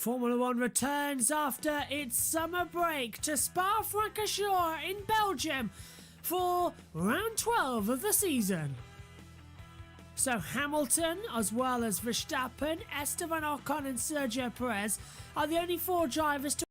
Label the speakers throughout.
Speaker 1: Formula One returns after its summer break to Spa-Francorchamps in Belgium for round 12 of the season. So Hamilton, as well as Verstappen, Esteban Ocon and Sergio Perez are the only four drivers to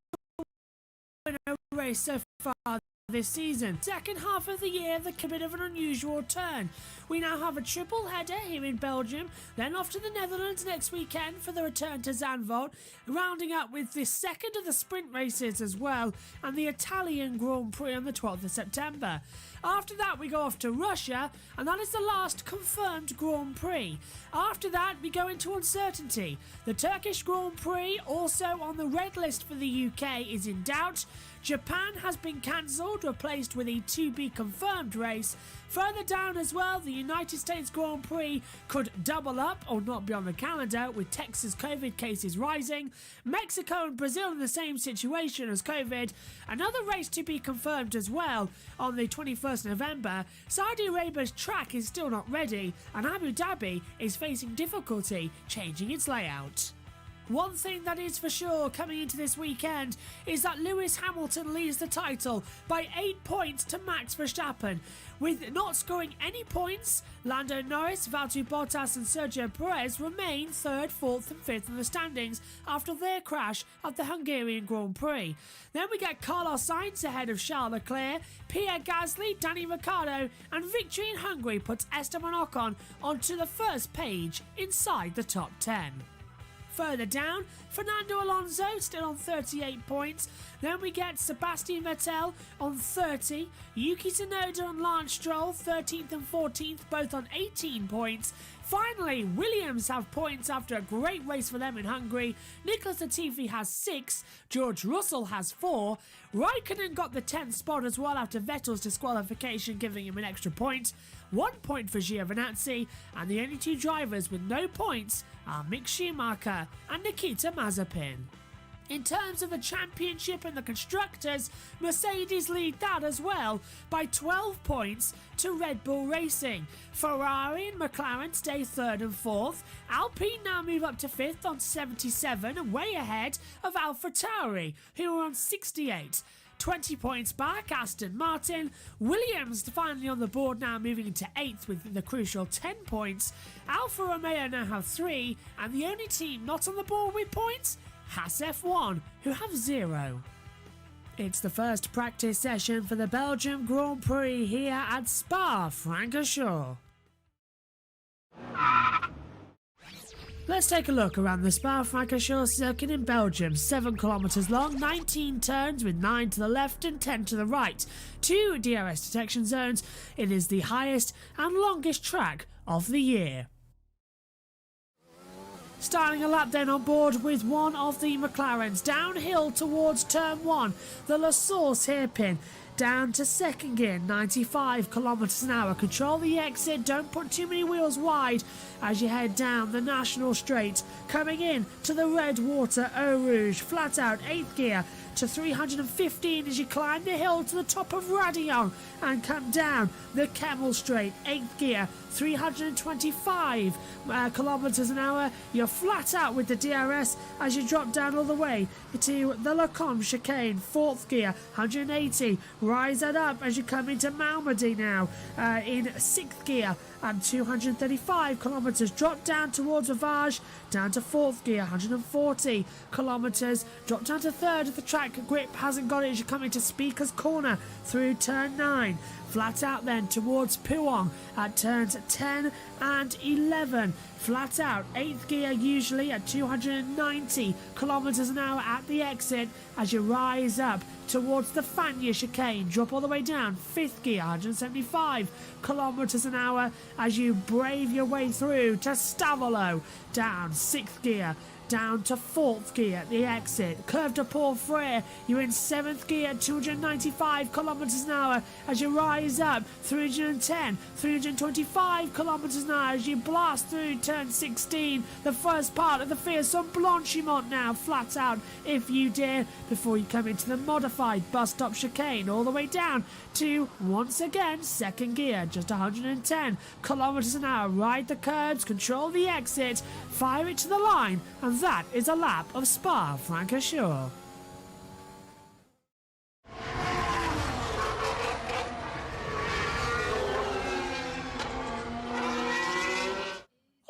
Speaker 1: win a race so far this season. Second half of the year, the bit of an unusual turn. We now have a triple header here in Belgium, then off to the Netherlands next weekend for the return to Zandvoort, rounding up with the second of the sprint races as well, and the Italian Grand Prix on the 12th of September. After that, we go off to Russia, and that is the last confirmed Grand Prix. After that, we go into uncertainty. The Turkish Grand Prix, also on the red list for the UK, is in doubt. Japan has been cancelled, replaced with a to-be-confirmed race. Further down as well, the United States Grand Prix could double up or not be on the calendar, with Texas COVID cases rising. Mexico and Brazil in the same situation as COVID. Another race to be confirmed as well on the 21st November. Saudi Arabia's track is still not ready, and Abu Dhabi is facing difficulty changing its layout. One thing that is for sure coming into this weekend is that Lewis Hamilton leads the title by 8 points to Max Verstappen. With not scoring any points, Lando Norris, Valtteri Bottas and Sergio Perez remain 3rd, 4th and 5th in the standings after their crash at the Hungarian Grand Prix. Then we get Carlos Sainz ahead of Charles Leclerc, Pierre Gasly, Danny Ricciardo, and victory in Hungary puts Esteban Ocon onto the first page inside the top 10. Further down, Fernando Alonso still on 38 points. Then we get Sebastian Vettel on 30. Yuki Tsunoda and Lance Stroll 13th and 14th, both on 18 points. Finally, Williams have points after a great race for them in Hungary. Nicholas Latifi has 6. George Russell has 4. Raikkonen got the 10th spot as well after Vettel's disqualification, giving him an extra point. 1 point for Giovinazzi, and the only two drivers with no points are Mick Schumacher and Nikita Mazepin. In terms of the championship and the constructors, Mercedes lead that as well by 12 points to Red Bull Racing. Ferrari and McLaren stay 3rd and 4th. Alpine now move up to 5th on 77 and way ahead of AlphaTauri, who are on 68. 20 points back, Aston Martin. Williams finally on the board now, moving into 8th with the crucial 10 points. Alfa Romeo now have 3, and the only team not on the board with points, Haas F1, who have 0. It's the first practice session for the Belgium Grand Prix here at Spa-Francorchamps. Let's take a look around the Spa-Francorchamps circuit in Belgium. 7 kilometres long, 19 turns with 9 to the left and 10 to the right. 2 DRS detection zones. It is the highest and longest track of the year. Starting a lap then on board with one of the McLarens. Downhill towards turn 1. The La Source hairpin. Down to second gear, 95 kilometres an hour. Control the exit, don't put too many wheels wide as you head down the National Straight. Coming in to the Redwater Eau Rouge, flat out 8th gear to 315 as you climb the hill to the top of Radillon and come down the Camel Straight, 8th gear, 325 kilometres an hour. You're flat out with the DRS as you drop down all the way to the Lacombe chicane, 4th gear, 180. Rise that up as you come into Malmedy now in 6th gear and 235 kilometres. Drop down towards Ravage, down to 4th gear, 140 kilometres. Drop down to 3rd if the track grip hasn't got it as you come into Speaker's Corner through turn 9. Flat out then towards Pouhon at turns 10 and 11. Flat out, 8th gear usually at 290 kilometres an hour at the exit as you rise up towards the Fagnes chicane. Drop all the way down, 5th gear, 175 kilometres an hour as you brave your way through to Stavelot. Down, 6th gear, down to 4th gear at the exit. Curve de Port Frere, you're in 7th gear at 295 kilometres an hour as you rise up, 310, 325 kilometres an hour as you blast through turn 16. The first part of the fearsome Blanchimont now, flat out if you dare, before you come into the modified bus stop chicane all the way down to, once again, 2nd gear, just 110 kilometres an hour. Ride the curbs, control the exit, fire it to the line and And that is a lap of Spa-Francorchamps.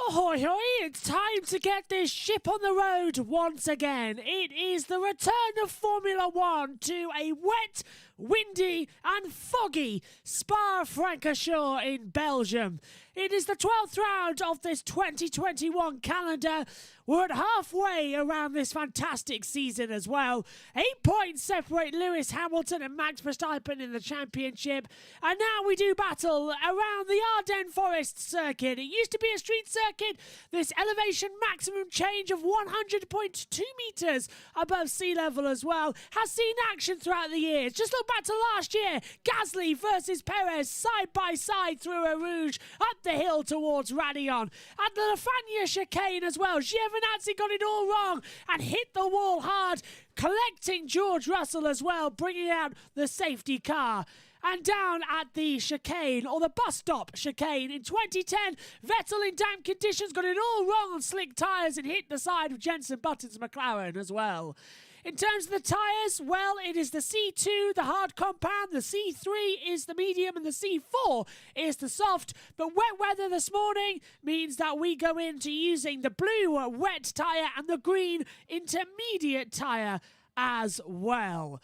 Speaker 1: Ahoy hoy, it's time to get this ship on the road once again. It is the return of Formula One to a wet, windy and foggy Spa-Francorchamps in Belgium. It is the 12th round of this 2021 calendar. We're at halfway around this fantastic season as well. 8 points separate Lewis Hamilton and Max Verstappen in the championship. And now we do battle around the Ardennes Forest circuit. It used to be a street circuit. This elevation maximum change of 100.2 metres above sea level as well has seen action throughout the years. Just look back to last year. Gasly versus Perez side by side through Eau Rouge up the hill towards Raidillon. At the Lafania chicane as well. Giovinazzi got it all wrong and hit the wall hard, collecting George Russell as well, bringing out the safety car. And down at the chicane, or the bus stop chicane, in 2010, Vettel in damp conditions got it all wrong on slick tyres and hit the side of Jenson Button's McLaren as well. In terms of the tyres, well, it is the C2, the hard compound, the C3 is the medium, and the C4 is the soft. But wet weather this morning means that we go into using the blue wet tyre and the green intermediate tyre as well.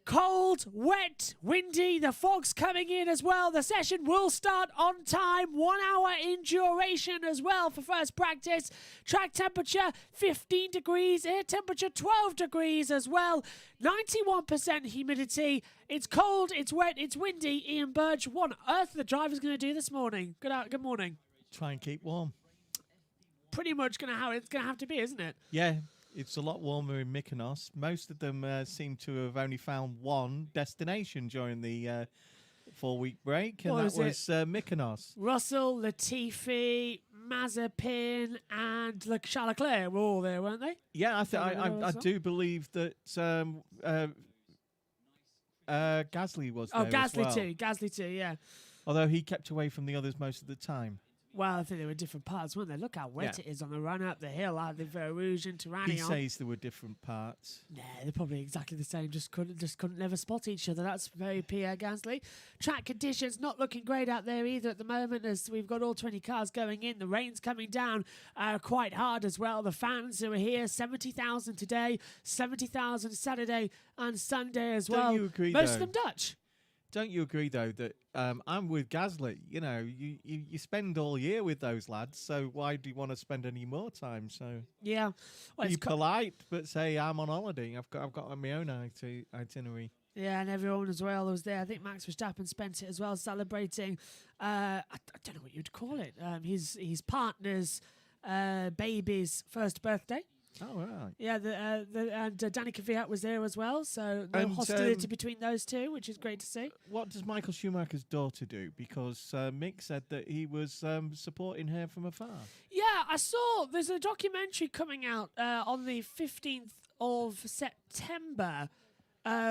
Speaker 1: Cold, wet, windy, the fog's coming in as well. The session will start on time, 1 hour in duration as well for first practice. Track temperature 15 degrees, air temperature 12 degrees as well. 91% humidity. It's cold, it's wet, it's windy. Ian Burge, what on earth are the drivers going to do this morning? Good morning.
Speaker 2: Try and keep warm.
Speaker 1: Pretty much how it's going to have to be, isn't it?
Speaker 2: Yeah. It's a lot warmer in Mykonos. Most of them seem to have only found one destination during the 4-week break, and
Speaker 1: What
Speaker 2: that was Mykonos.
Speaker 1: Russell, Latifi, Mazepin, and Charles Leclerc were all there, weren't they?
Speaker 2: Yeah, I do believe that Gasly was there
Speaker 1: Gasly
Speaker 2: as well.
Speaker 1: Gasly too, yeah.
Speaker 2: Although he kept away from the others most of the time.
Speaker 1: Well, I think they were different parts, weren't they? Look how wet it is on the run up the hill out of the Eau Rouge into Raidillon.
Speaker 2: He says there were different parts.
Speaker 1: Nah, they're probably exactly the same. Just couldn't never spot each other. That's very Pierre Gasly. Track conditions not looking great out there either at the moment, as we've got all 20 cars going in. The rain's coming down quite hard as well. The fans who are here, 70,000 today, 70,000 Saturday and Sunday as well.
Speaker 2: Don't you agree?
Speaker 1: Most of them Dutch.
Speaker 2: Don't you agree, though, that I'm with Gasly? You know, you spend all year with those lads, so why do you want to spend any more time? So
Speaker 1: yeah, well,
Speaker 2: be polite, but say I'm on holiday. I've got my own itinerary.
Speaker 1: Yeah, and everyone as well was there. I think Max Verstappen spent it as well, celebrating. I don't know what you'd call it. His partner's baby's first birthday.
Speaker 2: Oh, right.
Speaker 1: Yeah, and Danica Kvyat was there as well, so no hostility between those two, which is great to see.
Speaker 2: What does Michael Schumacher's daughter do? Because Mick said that he was supporting her from afar.
Speaker 1: Yeah, I saw there's a documentary coming out on the 15th of September,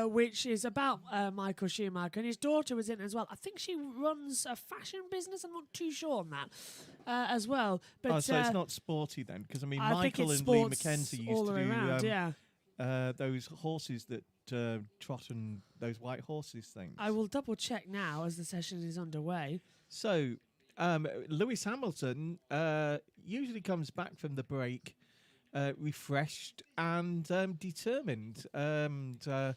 Speaker 1: which is about Michael Schumacher, and his daughter was in it as well. I think she runs a fashion business. I'm not too sure on that as well. But
Speaker 2: so it's not sporty then? Because, I mean,
Speaker 1: I
Speaker 2: Michael and Lee McKenzie used to do those horses that trot and those white horses things.
Speaker 1: I will double check now as the session is underway.
Speaker 2: So Lewis Hamilton usually comes back from the break refreshed and determined. And to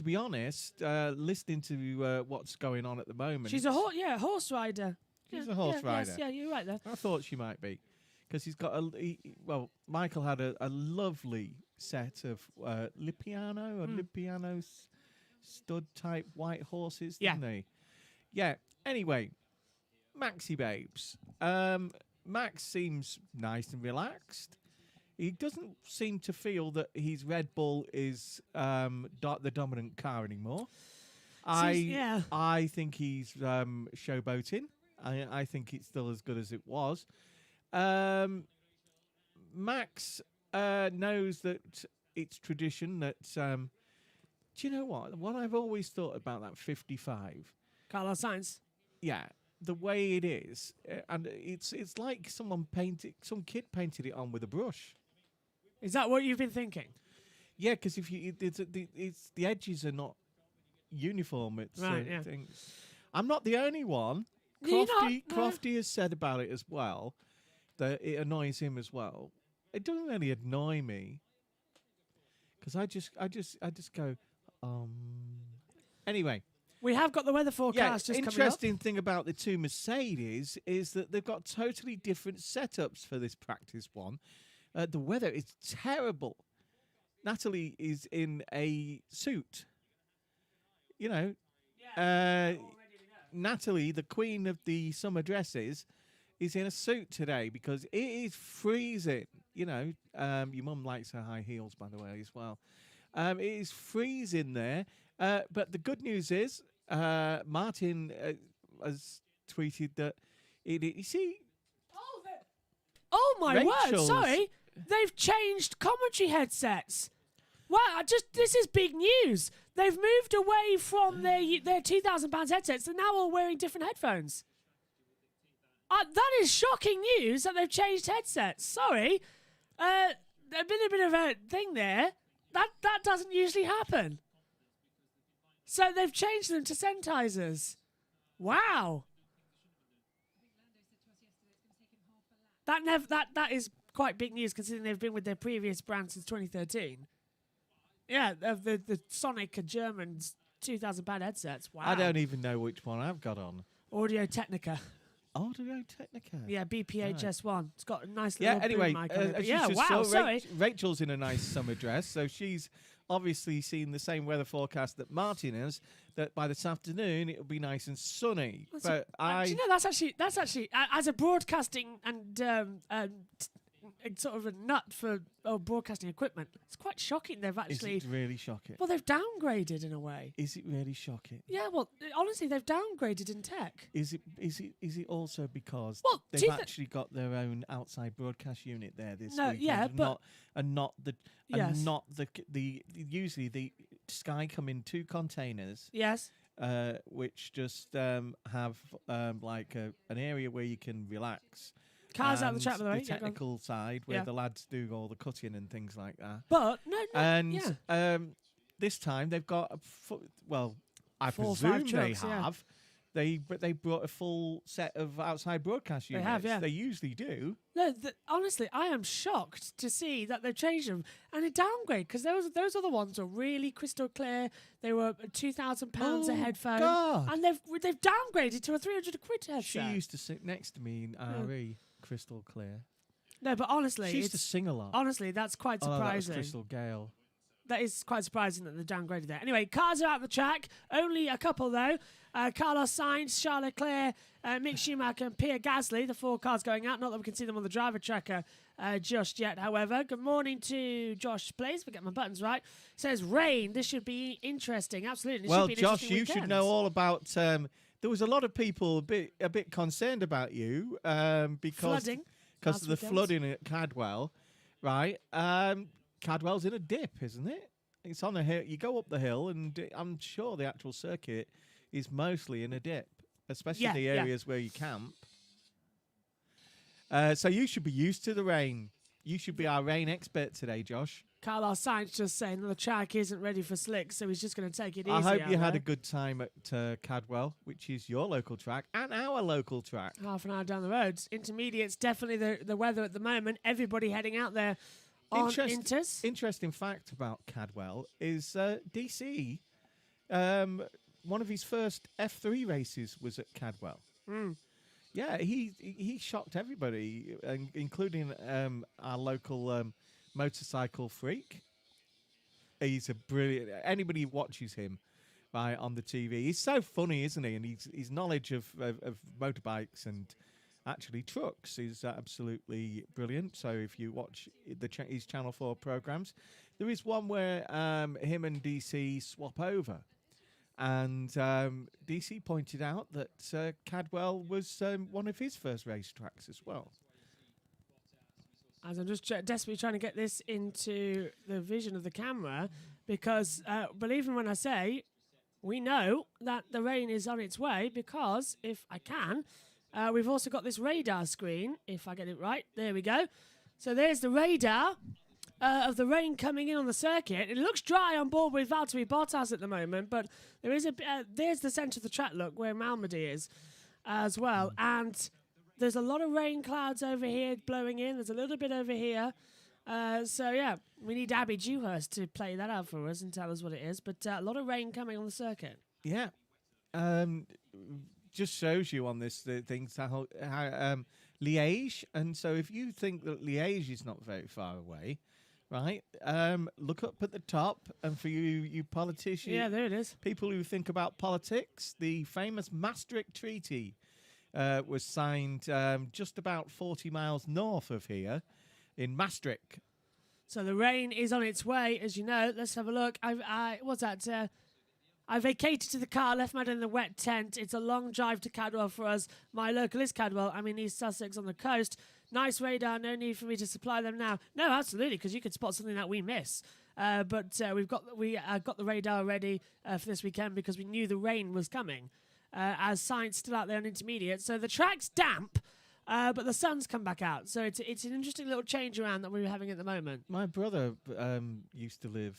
Speaker 2: be honest, listening to what's going on at the moment,
Speaker 1: she's a horse rider.
Speaker 2: She's a horse rider.
Speaker 1: Yes, yeah, you're right there.
Speaker 2: I thought she might be, because he's got Michael had a lovely set of Lipiano stud type white horses, didn't he? Yeah. Anyway, Maxi Babes. Max seems nice and relaxed. He doesn't seem to feel that his Red Bull is the dominant car anymore. I think he's showboating. I think it's still as good as it was. Max knows that it's tradition that... do you know what? What I've always thought about that 55...
Speaker 1: Carlos Sainz.
Speaker 2: Yeah, the way it is. And it's like some kid painted it on with a brush.
Speaker 1: Is that what you've been thinking?
Speaker 2: Yeah, because if you the edges are not uniform. It's
Speaker 1: Right, yeah.
Speaker 2: things. I'm not the only one.
Speaker 1: You're not, no.
Speaker 2: Crofty has said about it as well that it annoys him as well. It doesn't really annoy me because I just go. Anyway.
Speaker 1: We have got the weather forecast just coming up.
Speaker 2: Interesting thing about the two Mercedes is that they've got totally different setups for this practice one. The weather is terrible. Natalie is in a suit. You know, Natalie, the queen of the summer dresses, is in a suit today because it is freezing. You know, your mum likes her high heels, by the way, as well. It is freezing there. But the good news is, Martin has tweeted that you see.
Speaker 1: Oh my word!
Speaker 2: Rachel's-
Speaker 1: Sorry, they've changed commentary headsets. Wow, this is big news. They've moved away from their £2,000 headsets. They're now all wearing different headphones. That is shocking news that they've changed headsets. Sorry, there's been a bit of a thing there. That doesn't usually happen. So they've changed them to Sennheisers. Wow. That is quite big news considering they've been with their previous brand since 2013. Yeah, the Sonic and German's £2,000 headsets. Wow.
Speaker 2: I don't even know which one I've got on.
Speaker 1: Audio Technica.
Speaker 2: Audio Technica.
Speaker 1: Yeah, BPHS1. It's got a nice
Speaker 2: Yeah,
Speaker 1: little
Speaker 2: anyway,
Speaker 1: boom mic on it.
Speaker 2: as
Speaker 1: Yeah,
Speaker 2: you just
Speaker 1: wow,
Speaker 2: saw,
Speaker 1: sorry.
Speaker 2: Rachel's in a nice summer dress, so she's obviously seen the same weather forecast that Martin has, that by this afternoon it'll be nice and sunny.
Speaker 1: Do
Speaker 2: But
Speaker 1: you know, that's actually as a broadcasting and sort of a nut for broadcasting equipment, it's quite shocking they've actually...
Speaker 2: Is it really shocking?
Speaker 1: Well, they've downgraded in a way.
Speaker 2: Is it really shocking?
Speaker 1: Yeah, well, honestly, they've downgraded in tech.
Speaker 2: Is it also because
Speaker 1: Well,
Speaker 2: they've actually got their own outside broadcast unit there this weekend?
Speaker 1: Yeah, but
Speaker 2: not the usually the Sky come in 2 containers.
Speaker 1: Yes.
Speaker 2: Which just have like an area where you can relax.
Speaker 1: Cars out the track, by the way.
Speaker 2: The technical side where the lads do all the cutting and things like that.
Speaker 1: But
Speaker 2: this time they've got I
Speaker 1: 4 or 5
Speaker 2: presume
Speaker 1: trucks,
Speaker 2: they have. They brought a full set of outside broadcast units.
Speaker 1: They have, yeah.
Speaker 2: They usually do.
Speaker 1: No, honestly, I am shocked to see that they've changed them and a downgrade because those other ones are really crystal clear. They were £2,000 a headphone,
Speaker 2: God.
Speaker 1: and they've downgraded to a £300 headset.
Speaker 2: She used to sit next to me in RE, crystal clear.
Speaker 1: No, but honestly,
Speaker 2: She used to sing a lot.
Speaker 1: Honestly, that's quite
Speaker 2: Oh, that was
Speaker 1: surprising.
Speaker 2: Crystal Gale.
Speaker 1: That is quite surprising that they downgraded there. Anyway, cars are out the track. Only a couple, though. Carlos Sainz, Charles Leclerc, Mick Schumacher and Pierre Gasly. The 4 cars going out. Not that we can see them on the driver tracker just yet, however. Good morning to Josh Plays. If I get my buttons right. Says, rain. This should be interesting. Absolutely.
Speaker 2: Well, Josh, you should know all about... there was a lot of people a bit concerned about you because of the flooding at Cadwell, right? Cadwell's in a dip, isn't it? It's on a hill. You go up the hill, and I'm sure the actual circuit is mostly in a dip, especially the areas where you camp. So you should be used to the rain. You should be our rain expert today, Josh.
Speaker 1: Carlos Sainz just saying the track isn't ready for slicks, so he's just going to take it easy.
Speaker 2: I hope you had a good time at Cadwell, which is your local track and our local track.
Speaker 1: Half an hour down the road. Intermediate's definitely the weather at the moment. Everybody heading out there.
Speaker 2: Interesting fact about Cadwell is DC, one of his first F3 races was at Cadwell. Yeah, he shocked everybody, including our local motorcycle freak. He's a brilliant... Anybody who watches him on the TV, he's so funny, isn't he? And his knowledge of motorbikes and... actually trucks is absolutely brilliant. So if you watch his Channel 4 programs, there is one where him and DC swap over, and DC pointed out that Cadwell was one of his first racetracks as well.
Speaker 1: As I'm just desperately trying to get this into the vision of the camera, because believe me when I say, we know that the rain is on its way, because if I can... we've also got this radar screen, if I get it right. There we go. So there's the radar. of the rain coming in on the circuit. It looks dry on board with Valtteri Bottas at the moment, but there is there's the centre of the track, look, where Malmedy is as well. And there's a lot of rain clouds over here blowing in. There's a little bit over here. So, yeah, we need Abby Dewhurst to play that out for us and tell us what it is. But a lot of rain coming on the circuit.
Speaker 2: Yeah. Just shows you on this things how Liège. And so if you think that Liège is not very far away, right, look up at the top. And for you politicians,
Speaker 1: yeah, there it is.
Speaker 2: People who think about politics, the famous Maastricht Treaty was signed just about 40 miles north of here in Maastricht.
Speaker 1: So the rain is on its way, as you know. Let's have a look. What's that? I vacated to the car, left my dad in the wet tent. It's a long drive to Cadwell for us. My local is Cadwell. I'm in East Sussex on the coast. Nice radar. No need for me to supply them now. No, absolutely, because you could spot something that we miss. But we got the radar ready for this weekend because we knew the rain was coming. As Sainz still out there on intermediate. So the track's damp, but the sun's come back out. So it's an interesting little change around that we're having at the moment.
Speaker 2: My brother used to live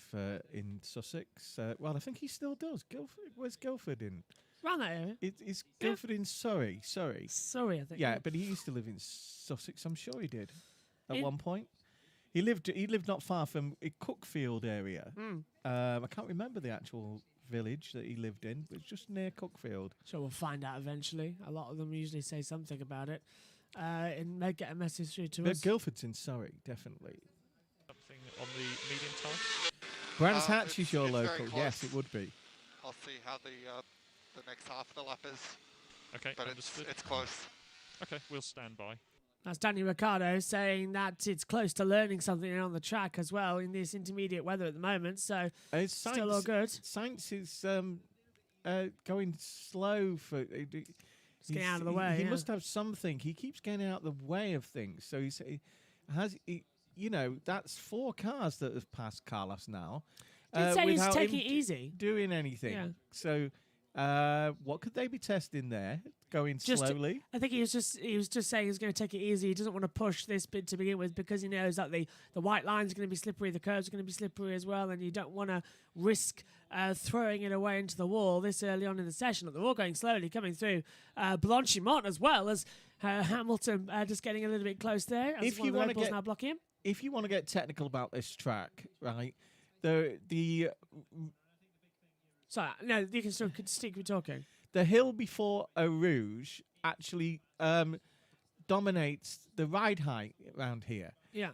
Speaker 2: in Sussex. Well, I think he still does. Guildford, where's Guildford in?
Speaker 1: Around that area.
Speaker 2: It's Guildford in Surrey. Surrey,
Speaker 1: I think.
Speaker 2: Yeah, but he used to live in Sussex. I'm sure he did at one point. He lived not far from Cuckfield area. I can't remember the actual village that he lived in, but it's just near Cuckfield.
Speaker 1: So we'll find out eventually. A lot of them usually say something about it and may get a message through to us.
Speaker 2: Guildford's in Surrey, definitely.
Speaker 3: Something on the medium time?
Speaker 2: Brands Hatch is your local. Yes, it would be.
Speaker 4: I'll see how the next half of the lap is.
Speaker 3: Okay,
Speaker 4: but
Speaker 3: understood.
Speaker 4: It's close.
Speaker 3: Okay, we'll stand by.
Speaker 1: That's Danny Ricciardo saying that it's close to learning something on the track as well in this intermediate weather at the moment. So it's still all good.
Speaker 2: Sainz is going slow for.
Speaker 1: He's getting out of the way.
Speaker 2: He must have something. He keeps getting out of the way of things. So that's 4 cars that have passed Carlos now.
Speaker 1: Did say he's taking it easy,
Speaker 2: doing anything. Yeah. So what could they be testing there? Going slowly.
Speaker 1: I think he was just saying he's going to take it easy. He doesn't want to push this bit to begin with because he knows that the white line's going to be slippery, the curves are going to be slippery as well, and you don't want to risk throwing it away into the wall this early on in the session. They're all going slowly, coming through Blanchimont as well as Hamilton just getting a little bit close there. If you want to get now blocking him.
Speaker 2: If you want to get technical about this track, right?
Speaker 1: Sorry, no, you can still stick with talking.
Speaker 2: The hill before Eau Rouge actually dominates the ride height around here.
Speaker 1: Yeah.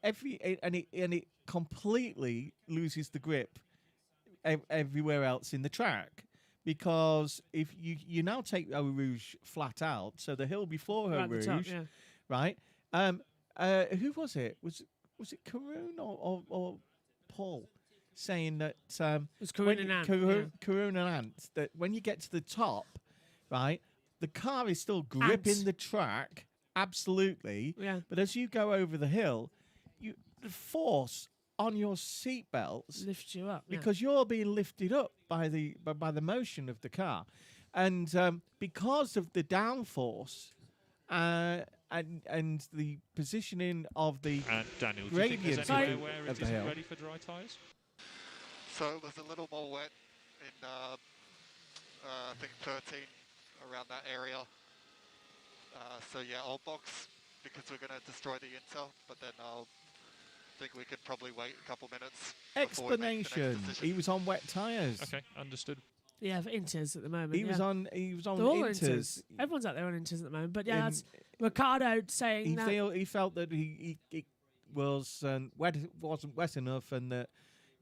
Speaker 2: It completely loses the grip everywhere else in the track because if you now take Eau Rouge flat out, so the hill before Eau Rouge, right? Who was it? Was it Karun or Paul? Saying that
Speaker 1: it's Karun
Speaker 2: and Ant, that when you get to the top, right, the car is still gripping the track, absolutely.
Speaker 1: Yeah.
Speaker 2: But as you go over the hill, the force on your seatbelts
Speaker 1: lifts you up
Speaker 2: because you're being lifted up by the motion of the car, and because of the downforce and the positioning of the
Speaker 3: Daniel,
Speaker 2: gradient
Speaker 3: of
Speaker 2: the hill.
Speaker 3: Ready for dry tyres?
Speaker 4: So it was a little more wet in, I think 13, around that area. So yeah, I'll box because we're going to destroy the intel, but then I'll think we could probably wait a couple minutes.
Speaker 2: Explanation. He was on wet tyres.
Speaker 3: Okay, understood.
Speaker 1: Yeah, for Inters at the moment.
Speaker 2: He was on Inters.
Speaker 1: Everyone's out there on Inters at the moment, but yeah, that's Ricciardo saying that
Speaker 2: he felt that he wasn't wet enough, and that.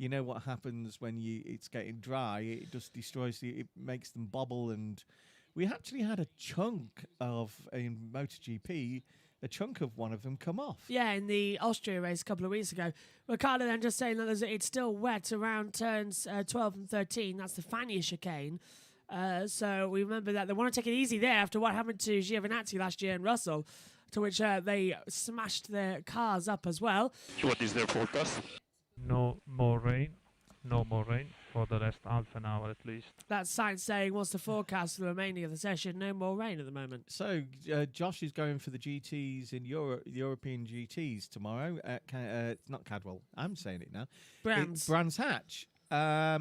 Speaker 2: You know what happens when it's getting dry? It just destroys it makes them bobble, and we actually had a chunk of in MotoGP, a chunk of one of them come off.
Speaker 1: Yeah, in the Austria race a couple of weeks ago. Ricciardo then just saying that it's still wet around turns 12 and 13. That's the Fania chicane. So we remember that they want to take it easy there after what happened to Giovinazzi last year and Russell, to which they smashed their cars up as well.
Speaker 4: What is their forecast?
Speaker 5: No more rain. No more rain. for the rest half an hour at least.
Speaker 1: That's science saying, what's the forecast for the remaining of the session? No more rain at the moment.
Speaker 2: So Josh is going for the GTs in Europe, European GTs tomorrow. It's not Cadwell. I'm saying it now.
Speaker 1: Brands.
Speaker 2: It's Brands Hatch. I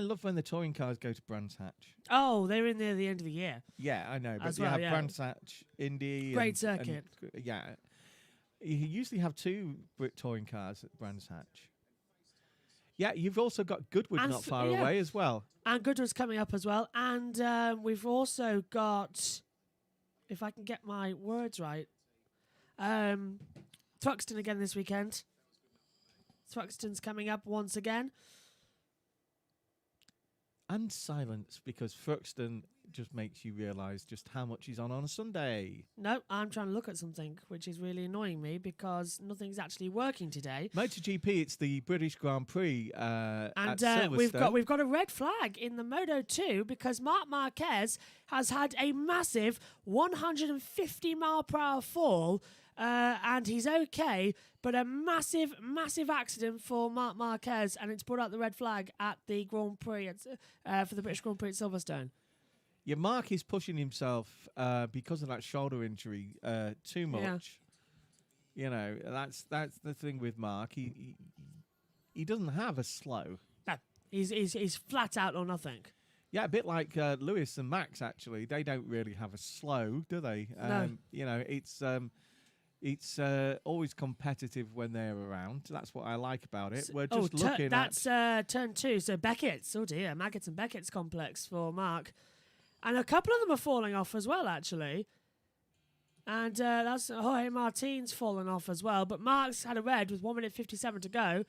Speaker 2: love when the touring cars go to Brands Hatch.
Speaker 1: Oh, they're in there at the end of the year.
Speaker 2: Yeah, I know. But
Speaker 1: As
Speaker 2: you
Speaker 1: well,
Speaker 2: have
Speaker 1: yeah.
Speaker 2: Brands Hatch, Indy.
Speaker 1: Great circuit.
Speaker 2: Yeah. You usually have 2 Brit touring cars at Brands Hatch. Yeah, you've also got Goodwood
Speaker 1: And
Speaker 2: not far away as well.
Speaker 1: And Goodwood's coming up as well. And we've also got, if I can get my words right, Thruxton again this weekend. Thruxton's coming up once again.
Speaker 2: And silence, because Thruxton just makes you realise just how much he's on a Sunday.
Speaker 1: No, I'm trying to look at something, which is really annoying me because nothing's actually working today.
Speaker 2: MotoGP, it's the British Grand Prix at
Speaker 1: And
Speaker 2: Silverstone.
Speaker 1: we've got a red flag in the Moto 2 because Marc Marquez has had a massive 150-mile-per-hour fall, and he's okay, but a massive, massive accident for Marc Marquez, and it's brought out the red flag at the Grand Prix for the British Grand Prix at Silverstone.
Speaker 2: Yeah, Mark is pushing himself because of that shoulder injury too much.
Speaker 1: Yeah.
Speaker 2: You know, that's the thing with Mark. He doesn't have a slow.
Speaker 1: No, he's flat out or nothing.
Speaker 2: Yeah, a bit like Lewis and Max. Actually, they don't really have a slow, do they?
Speaker 1: No.
Speaker 2: You know, it's always competitive when they're around. That's what I like about it. We're just looking
Speaker 1: that's turn 2. So Beckett's, oh dear, Maggots and Beckett's complex for Mark. And a couple of them are falling off as well, actually. And that's Jorge Martin's fallen off as well. But Mark's had a red with 1 minute 57 to go.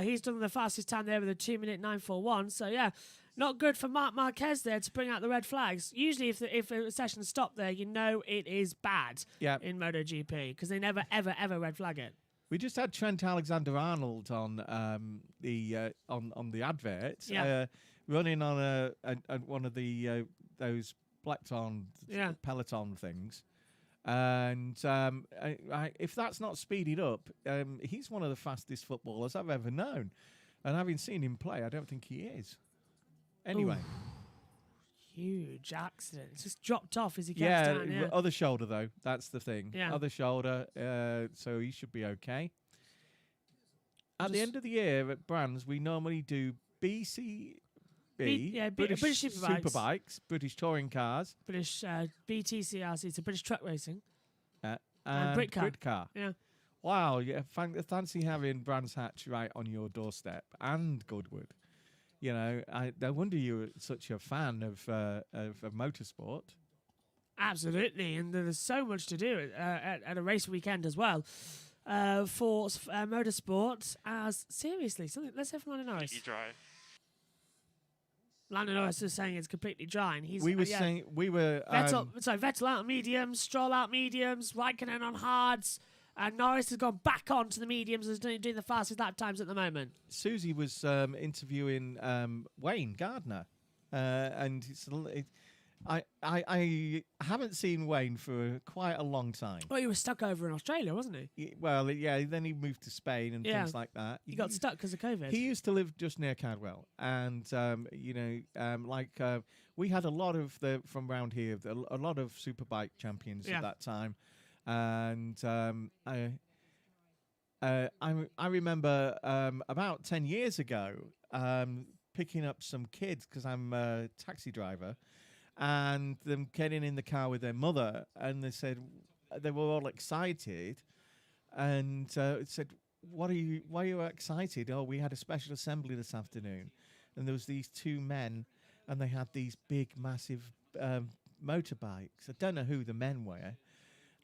Speaker 1: He's done the fastest time there with a 2 minute 941. So, yeah, not good for Marc Marquez there to bring out the red flags. Usually, if a session stopped there, you know it is bad in MotoGP because they never, ever, ever red flag it.
Speaker 2: We just had Trent Alexander-Arnold on the advert, running on one of the those Blackton Peloton things, and if that's not speeded up, he's one of the fastest footballers I've ever known, and having seen him play, I don't think he is. Anyway.
Speaker 1: Ooh, huge accident. It's just dropped off as he came down. Yeah,
Speaker 2: other shoulder though. That's the thing.
Speaker 1: Yeah.
Speaker 2: Other shoulder. So he should be okay. At the end of the year at Brands, we normally do BCB, British Superbikes, British touring cars,
Speaker 1: British BTCRC. It's a British truck racing.
Speaker 2: and
Speaker 1: Britcar. Yeah.
Speaker 2: Wow, yeah, fancy having Brands Hatch right on your doorstep and Goodwood. You know, no wonder you're such a fan of motorsport.
Speaker 1: Absolutely, and there's so much to do at a race weekend as well for motorsport. As seriously, let's hear from Lando Norris.
Speaker 3: Dry.
Speaker 1: Lando Norris is saying it's completely dry, and he's Vettel out mediums, Stroll out mediums, Raikkonen on hards. And Norris has gone back onto the mediums and is doing the fastest lap times at the moment.
Speaker 2: Susie was interviewing Wayne Gardner, and I haven't seen Wayne for quite a long time.
Speaker 1: Well, he was stuck over in Australia, wasn't he?
Speaker 2: Well, yeah. Then he moved to Spain and things like that.
Speaker 1: He got stuck because of COVID.
Speaker 2: He used to live just near Cadwell, and we had a lot of from around here, a lot of superbike champions at that time. And I remember about 10 years ago picking up some kids because I'm a taxi driver, and them getting in the car with their mother, and they said they were all excited, and said, why are you excited? Oh, we had a special assembly this afternoon, and there was these 2 men, and they had these big, massive motorbikes. I don't know who the men were.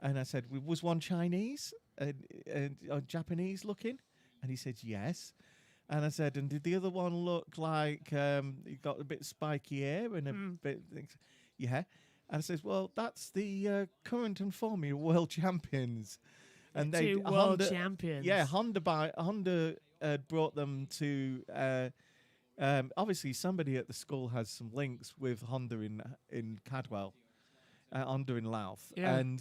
Speaker 2: And I said, was one Chinese and Japanese looking? And he said, yes. And I said, and did the other one look like he got a bit spiky hair and a bit... Yeah. And I said, well, that's the current and Formula World Champions. And
Speaker 1: they world champions.
Speaker 2: Yeah, Honda brought them to... obviously, somebody at the school has some links with Honda in Cadwell. Honda in Louth, and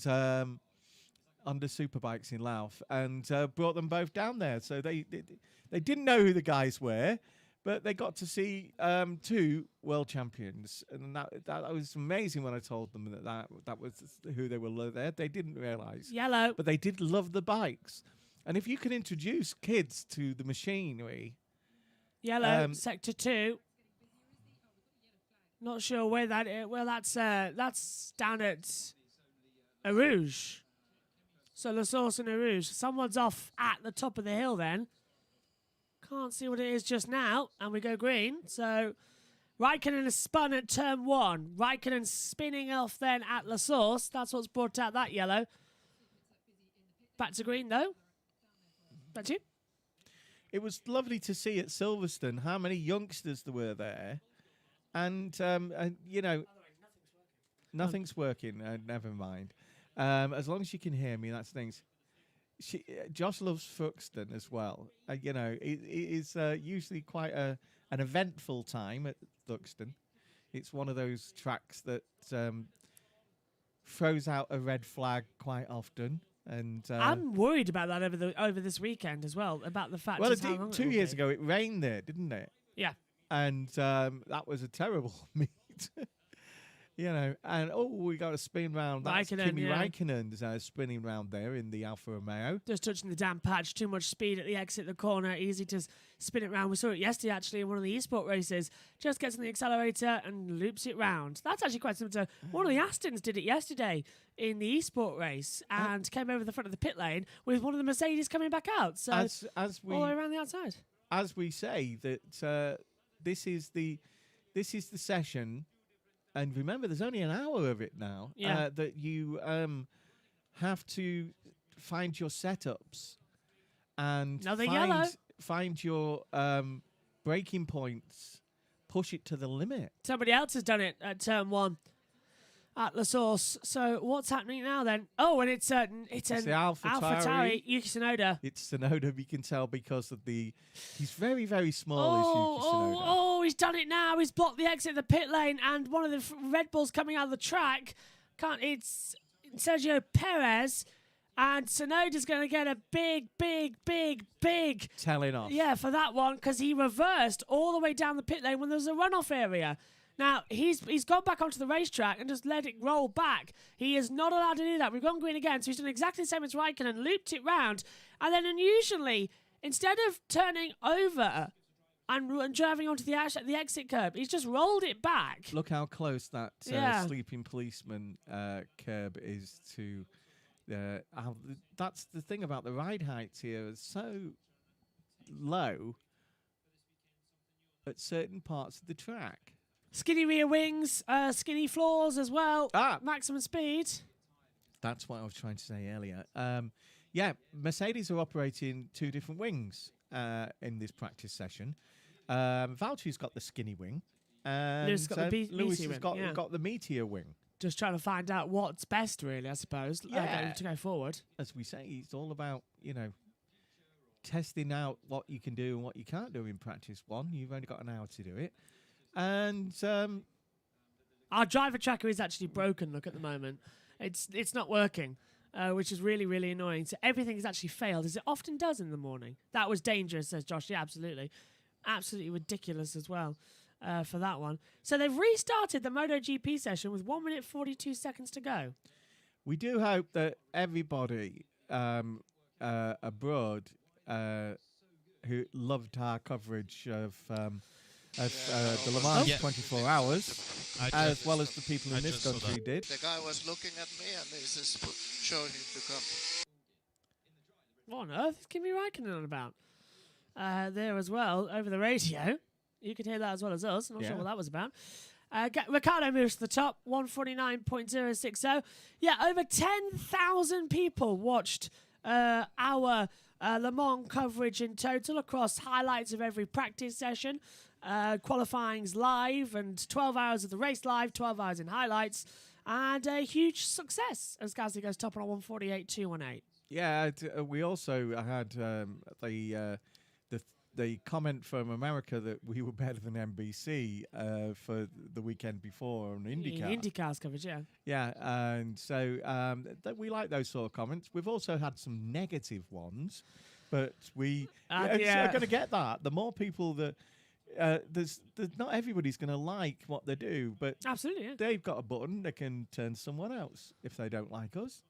Speaker 2: on the superbikes in Lauf and brought them both down there. So they didn't know who the guys were, but they got to see 2 world champions, and that was amazing when I told them that was who they were there. They didn't realise.
Speaker 1: Yellow.
Speaker 2: But they did love the bikes. And if you can introduce kids to the machinery...
Speaker 1: Yellow, sector 2. Not sure where that is. Well, that's down at Arouge. So La Source and Arouge. Someone's off at the top of the hill then. Can't see what it is just now. And we go green. So Raikkonen has spun at turn 1. Raikkonen spinning off then at La Source. That's what's brought out that yellow. Back to green though. Back to you.
Speaker 2: It was lovely to see at Silverstone how many youngsters there were there. And you know, nothing's working. Never mind. As long as you can hear me, that's things. Josh loves Thruxton as well. You know, it is usually quite an eventful time at Thruxton. It's one of those tracks that throws out a red flag quite often. And
Speaker 1: I'm worried about that over this weekend as well. About the fact.
Speaker 2: Well,
Speaker 1: just how long
Speaker 2: 2 years ago it rained there, didn't it?
Speaker 1: Yeah.
Speaker 2: And that was a terrible meet. You know, and we got a spin round. That's
Speaker 1: Raikkonen,
Speaker 2: Kimi
Speaker 1: yeah.
Speaker 2: Raikkonen's spinning round there in the Alfa Romeo.
Speaker 1: Just touching the damn patch, too much speed at the exit, the corner, easy to spin it round. We saw it yesterday actually in one of the esport races. Just gets on the accelerator and loops it round. That's actually quite similar to one of the Astons did it yesterday in the esport race and came over the front of the pit lane with one of the Mercedes coming back out. So
Speaker 2: as we
Speaker 1: all the way around the outside.
Speaker 2: As we say that this is the session. And remember, there's only an hour of it now.
Speaker 1: Yeah.
Speaker 2: That you have to find your setups and find your braking points, push it to the limit.
Speaker 1: Somebody else has done it at turn 1 at La Source. So what's happening now then? Oh, and it's an
Speaker 2: the AlphaTauri.
Speaker 1: Yuki Tsunoda.
Speaker 2: It's Tsunoda, we can tell because of he's very, very small, is Yuki Tsunoda.
Speaker 1: Oh, he's done it now. He's blocked the exit of the pit lane, and one of the Red Bulls coming out of the track. It's Sergio Perez, and Tsunoda's going to get a big
Speaker 2: telling off.
Speaker 1: Yeah, for that one, because he reversed all the way down the pit lane when there was a runoff area. Now, he's gone back onto the racetrack and just let it roll back. He is not allowed to do that. We've gone green again, so he's done exactly the same as Raikkonen, looped it round, and then unusually, instead of turning over and driving onto the exit curb, he's just rolled it back.
Speaker 2: Look how close that sleeping policeman curb is to... that's the thing about the ride heights here. It's so low at certain parts of the track.
Speaker 1: Skinny rear wings, skinny floors as well. Maximum speed.
Speaker 2: That's what I was trying to say earlier. Yeah, Mercedes are operating 2 different wings in this practice session. Valtteri's got the skinny wing. And
Speaker 1: Lewis got the
Speaker 2: Lewis
Speaker 1: meteor
Speaker 2: has
Speaker 1: wing,
Speaker 2: got the meteor wing.
Speaker 1: Just trying to find out what's best, really, I suppose, to go forward.
Speaker 2: As we say, it's all about, you know, testing out what you can do and what you can't do in practice 1. You've only got an hour to do it. And
Speaker 1: our driver tracker is actually broken, look, at the moment. It's not working, which is really, really annoying. So everything has actually failed, as it often does in the morning. That was dangerous, says Josh. Yeah, absolutely. Absolutely ridiculous as well for that one. So they've restarted the MotoGP session with 1 minute 42 seconds to go.
Speaker 2: We do hope that everybody abroad who loved our coverage of the Le Mans 24 hours, as well as the people in this country did.
Speaker 4: The guy was looking at me and this is showing him to come.
Speaker 1: What on earth is Kimi Raikkonen on about? There as well, over the radio. You could hear that as well as us. Not sure what that was about. Ricciardo moves to the top, 149.060. Yeah, over 10,000 people watched our Le Mans coverage in total across highlights of every practice session. Qualifying's live and 12 hours of the race live, 12 hours in highlights, and a huge success as Gasly goes top on 148.218.
Speaker 2: Yeah, we also had the comment from America that we were better than NBC for the weekend before on IndyCar.
Speaker 1: IndyCar's coverage, yeah.
Speaker 2: Yeah, and so we like those sort of comments. We've also had some negative ones, but we are going to get that. The more people that there's not everybody's going to like what they do, but
Speaker 1: Absolutely, yeah.
Speaker 2: they've got a button they can turn someone else if they don't like us.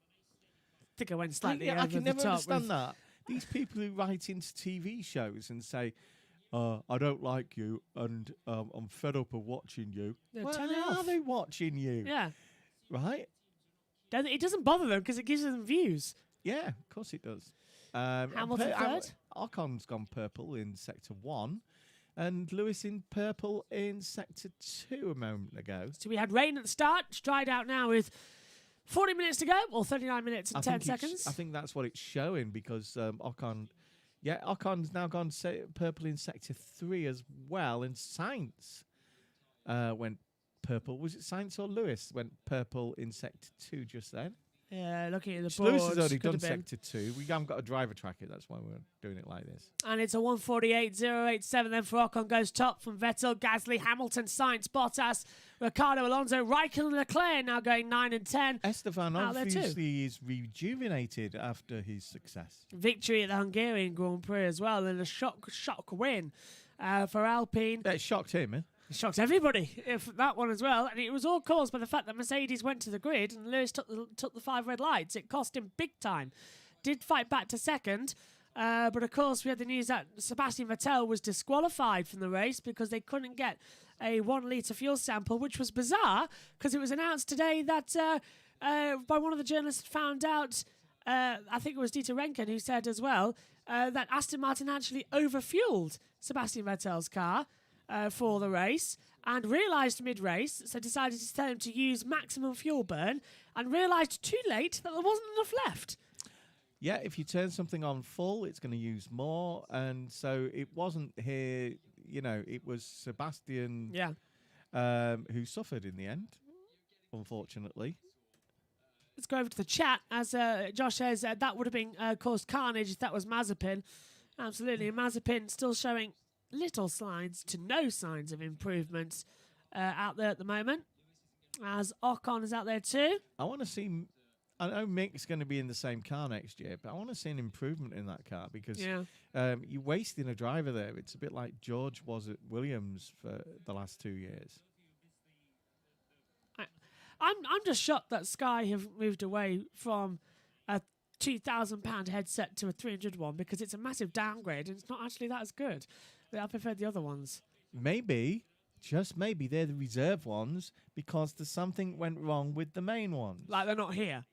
Speaker 1: I think I went slightly over
Speaker 2: I can
Speaker 1: the
Speaker 2: never
Speaker 1: top
Speaker 2: understand
Speaker 1: with-
Speaker 2: that. These people who write into TV shows and say, I don't like you and I'm fed up of watching you.
Speaker 1: Yeah,
Speaker 2: Well,
Speaker 1: turn it
Speaker 2: are
Speaker 1: off.
Speaker 2: they watching you?
Speaker 1: Yeah.
Speaker 2: Right?
Speaker 1: It doesn't bother them because it gives them views.
Speaker 2: Yeah, of course it does.
Speaker 1: Hamilton third?
Speaker 2: Ocon's gone purple in Sector 1 and Lewis in purple in Sector 2 a moment ago.
Speaker 1: So we had rain at the start. It's dried out now with 40 minutes to go, or 39 minutes and 10 seconds.
Speaker 2: I think that's what it's showing because Ocon's now gone purple in Sector 3 as well, and Sainz went purple. Was it Sainz or Lewis went purple in Sector 2 just then?
Speaker 1: Yeah, looking at the board.
Speaker 2: Lewis has already done Sector 2. We haven't got a driver tracker. That's why we're doing it like this.
Speaker 1: And it's a 1:48.087 then for Ocon goes top from Vettel, Gasly, Hamilton, Sainz, Bottas, Ricciardo, Alonso, Raikkonen, Leclerc now going 9 and 10.
Speaker 2: Esteban
Speaker 1: Out there too.
Speaker 2: obviously is rejuvenated after his success.
Speaker 1: Victory at the Hungarian Grand Prix as well, and a shock win for Alpine.
Speaker 2: That shocked him, eh?
Speaker 1: It shocked everybody if that one as well, and it was all caused by the fact that Mercedes went to the grid and Lewis took the 5 red lights. It cost him big time. Did fight back to second, but of course we had the news that Sebastian Vettel was disqualified from the race because they couldn't get a 1 litre fuel sample, which was bizarre because it was announced today that by one of the journalists found out, I think it was Dieter Renken who said as well, that Aston Martin actually overfueled Sebastian Vettel's car for the race and realised mid-race, so decided to tell him to use maximum fuel burn and realised too late that there wasn't enough left.
Speaker 2: Yeah, if you turn something on full, it's going to use more. And so it wasn't here, it was Sebastian who suffered in the end, unfortunately.
Speaker 1: Let's go over to the chat. As Josh says, that would have been caused carnage if that was Mazepin. Absolutely. Mazepin still showing little signs to no signs of improvements out there at the moment. As Ocon is out there too.
Speaker 2: I want to see... I know Mick's going to be in the same car next year, but I want to see an improvement in that car because you're wasting a driver there. It's a bit like George was at Williams for the last 2 years.
Speaker 1: I'm just shocked that Sky have moved away from a £2,000 headset to a $300 one because it's a massive downgrade and it's not actually that as good. I preferred the other ones.
Speaker 2: Maybe, just maybe, they're the reserve ones because there's something went wrong with the main ones.
Speaker 1: Like they're not here.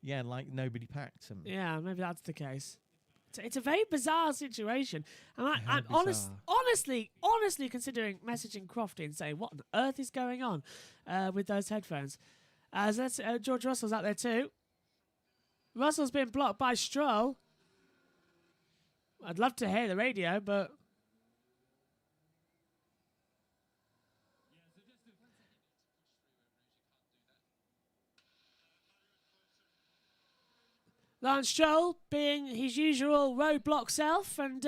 Speaker 2: Yeah, like nobody packed them.
Speaker 1: Yeah, maybe that's the case. It's a very bizarre situation. And I'm
Speaker 2: bizarre.
Speaker 1: honestly considering messaging Crofty and saying, what on earth is going on with those headphones? So that's, George Russell's out there too. Russell's been blocked by Stroll. I'd love to hear the radio, but... Lance Stroll being his usual roadblock self, and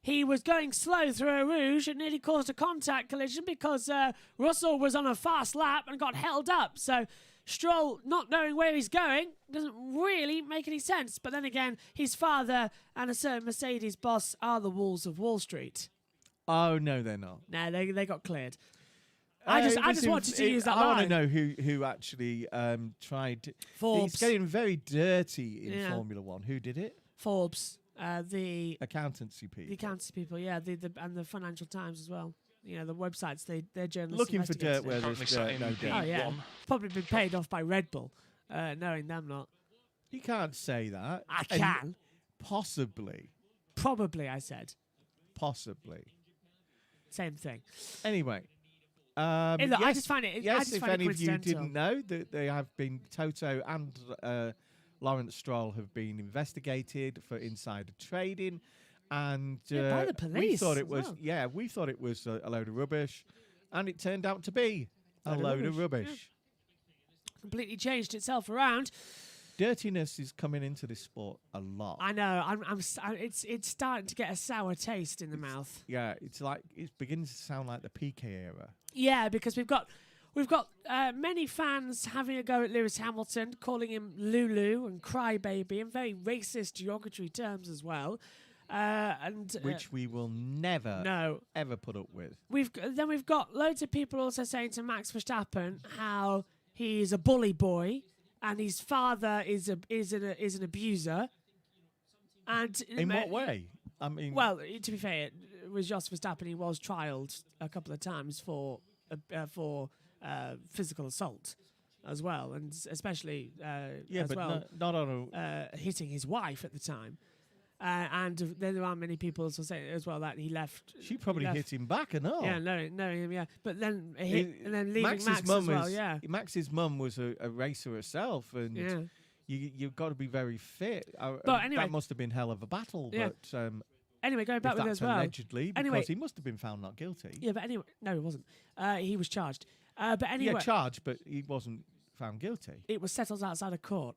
Speaker 1: he was going slow through a rouge and nearly caused a contact collision because Russell was on a fast lap and got held up. So Stroll not knowing where he's going doesn't really make any sense. But then again, his father and a certain Mercedes boss are the wolves of Wall Street.
Speaker 2: Oh, no, they're not.
Speaker 1: No, they got cleared. I just wanted to use that line.
Speaker 2: I want to know who actually tried.
Speaker 1: Forbes.
Speaker 2: It's getting very dirty in Formula One. Who did it?
Speaker 1: Forbes, the
Speaker 2: accountancy people.
Speaker 1: The accountancy people, yeah, and the Financial Times as well. The websites, they're journalists
Speaker 2: looking for dirt where there's dirt, no dirt.
Speaker 1: Oh yeah, probably been paid off by Red Bull, knowing them not.
Speaker 2: You can't say that.
Speaker 1: I can.
Speaker 2: Possibly.
Speaker 1: Probably, I said.
Speaker 2: Possibly.
Speaker 1: Same thing.
Speaker 2: Anyway.
Speaker 1: Look,
Speaker 2: yes,
Speaker 1: I just find it.
Speaker 2: Yes, if any of you didn't know, that they have been Toto and Lawrence Stroll have been investigated for insider trading, and
Speaker 1: by the police.
Speaker 2: We thought it was we thought it was a load of rubbish, and it turned out to be a load of rubbish.
Speaker 1: Yeah. Completely changed itself around.
Speaker 2: Dirtiness is coming into this sport a lot.
Speaker 1: I know. It's starting to get a sour taste in the mouth.
Speaker 2: Yeah, it's like it begins to sound like the PK era.
Speaker 1: Yeah, because we've got many fans having a go at Lewis Hamilton, calling him Lulu and crybaby in very racist derogatory terms as well.
Speaker 2: Which we will never ever put up with.
Speaker 1: We've got loads of people also saying to Max Verstappen how he's a bully boy and his father is an abuser. And
Speaker 2: in what way? I mean,
Speaker 1: well, to be fair, with Jos Verstappen, he was trialled a couple of times for physical assault as well, and especially
Speaker 2: not on
Speaker 1: hitting his wife at the time. And then there are many people also saying as well that he left.
Speaker 2: She probably hit him back and all.
Speaker 1: Yeah, knowing him, yeah. But then leaving Max as well, yeah.
Speaker 2: Max's mum was a racer herself, and
Speaker 1: yeah.
Speaker 2: you've got to be very fit.
Speaker 1: But anyway,
Speaker 2: that must have been hell of a battle.
Speaker 1: Yeah.
Speaker 2: But
Speaker 1: anyway, going back with it as well.
Speaker 2: Allegedly, because he must have been found not guilty.
Speaker 1: Yeah, but anyway, no, he wasn't. He was charged. But anyway,
Speaker 2: yeah, charged, but he wasn't found guilty.
Speaker 1: It was settled outside of court.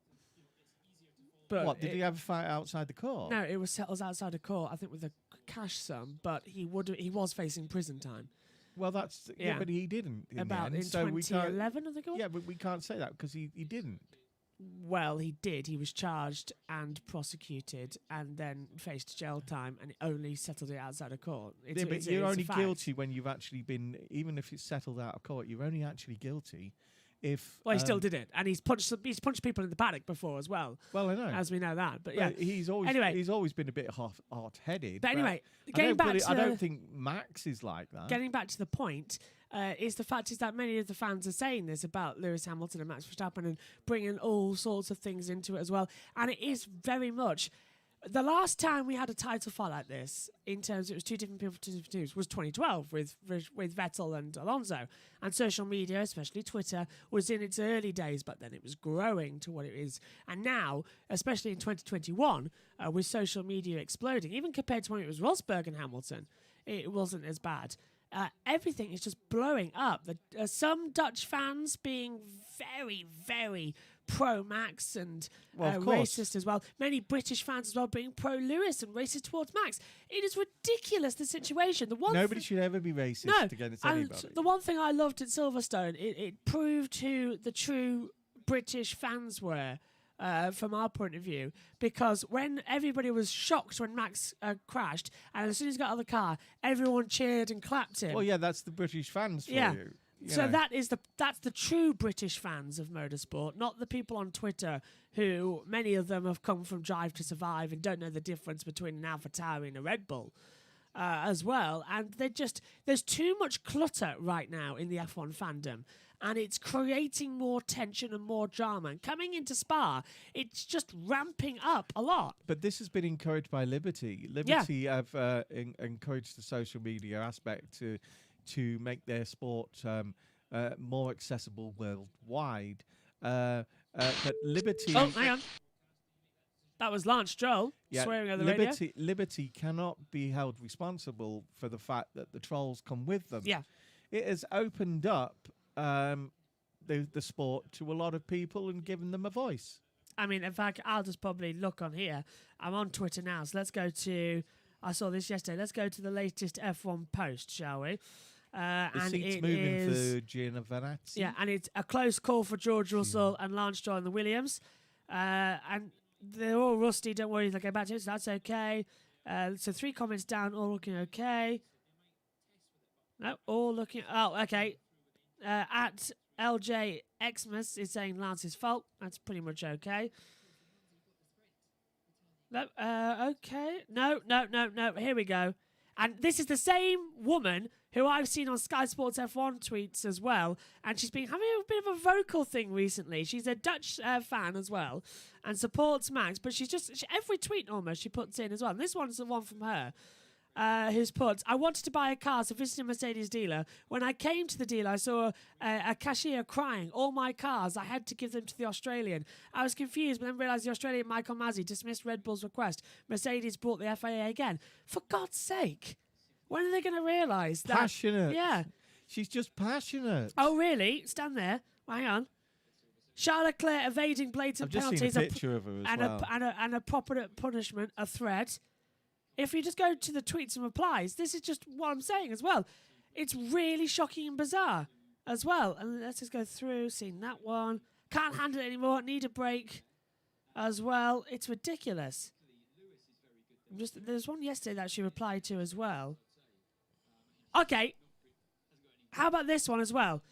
Speaker 1: But
Speaker 2: what, did he have a fight outside the court?
Speaker 1: No, it was settled outside of court, I think, with a cash sum, but he was facing prison time.
Speaker 2: Well, that's... Yeah, but he didn't in
Speaker 1: About
Speaker 2: the end,
Speaker 1: in
Speaker 2: so
Speaker 1: 2011, I think it was?
Speaker 2: Yeah, but we can't say that because he didn't.
Speaker 1: Well, he did. He was charged and prosecuted and then faced jail time and only settled it outside of court.
Speaker 2: But you're only guilty when you've actually been... Even if it's settled out of court, you're only actually guilty if...
Speaker 1: Well, he still did it. And he's punched people in the paddock before as well.
Speaker 2: Well, I know.
Speaker 1: As we know that. But yeah.
Speaker 2: He's always been a bit hard-headed.
Speaker 1: But anyway,
Speaker 2: I don't think Max is like that.
Speaker 1: Getting back to the point... is the fact is that many of the fans are saying this about Lewis Hamilton and Max Verstappen and bringing all sorts of things into it as well. And it is very much... The last time we had a title fight like this, in terms it was two different people, two different teams, was 2012 with Vettel and Alonso. And social media, especially Twitter, was in its early days, but then it was growing to what it is. And now, especially in 2021, with social media exploding, even compared to when it was Rosberg and Hamilton, it wasn't as bad. Everything is just blowing up. Some Dutch fans being very, very pro-Max and racist as well. Many British fans as well being pro-Lewis and racist towards Max. It is ridiculous, the situation.
Speaker 2: Nobody should ever be racist against anybody.
Speaker 1: The one thing I loved at Silverstone, it proved who the true British fans were. From our point of view, because when everybody was shocked when Max crashed, and as soon as he got out of the car, everyone cheered and clapped him.
Speaker 2: Well, yeah, that's the British fans for you.
Speaker 1: So that's the true British fans of motorsport, not the people on Twitter who many of them have come from Drive to Survive and don't know the difference between an AlphaTauri and a Red Bull. As well, and there's too much clutter right now in the F1 fandom, and it's creating more tension and more drama. And coming into Spa, it's just ramping up a lot.
Speaker 2: But this has been encouraged by Liberty. Liberty have encouraged the social media aspect to make their sport more accessible worldwide. But Liberty...
Speaker 1: Oh, hang on. That was Lance Stroll swearing over the radio.
Speaker 2: Liberty cannot be held responsible for the fact that the trolls come with them.
Speaker 1: Yeah.
Speaker 2: It has opened up the sport to a lot of people and given them a voice.
Speaker 1: I mean, in fact, I'll just probably look on here. I'm on Twitter now, so let's go to... I saw this yesterday. Let's go to the latest F1 post, shall we?
Speaker 2: The seat's moving for Giovinazzi.
Speaker 1: Yeah, and it's a close call for George Russell and Lance Stroll and the Williams. And they're all rusty, don't worry, they'll get back to it, so that's okay. So 3 comments down, all looking okay. No, all looking... Oh, okay. At LJ Xmas is saying Lance's fault. That's pretty much okay. No, okay. No. Here we go. And this is the same woman who I've seen on Sky Sports F1 tweets as well. And she's been having a bit of a vocal thing recently. She's a Dutch fan as well and supports Max. But every tweet almost she puts in as well. And this one's the one from her. Who's put, I wanted to buy a car, so visited a Mercedes dealer. When I came to the dealer, I saw a cashier crying. All my cars, I had to give them to the Australian. I was confused, but then realised the Australian Michael Masi dismissed Red Bull's request. Mercedes bought the FIA again. For God's sake. When are they going to realise that?
Speaker 2: Passionate.
Speaker 1: Yeah.
Speaker 2: She's just passionate.
Speaker 1: Oh, really? Stand there. Hang on. Charles Leclerc evading blatant
Speaker 2: I've just
Speaker 1: penalties
Speaker 2: seen a picture of her as well.
Speaker 1: and a proper punishment, a threat. If you just go to the tweets and replies, this is just what I'm saying as well. It's really shocking and bizarre as well. And let's just go through, seeing that one. Can't handle it anymore, need a break as well. It's ridiculous. There's one yesterday that she replied to as well. Okay. How about this one as well?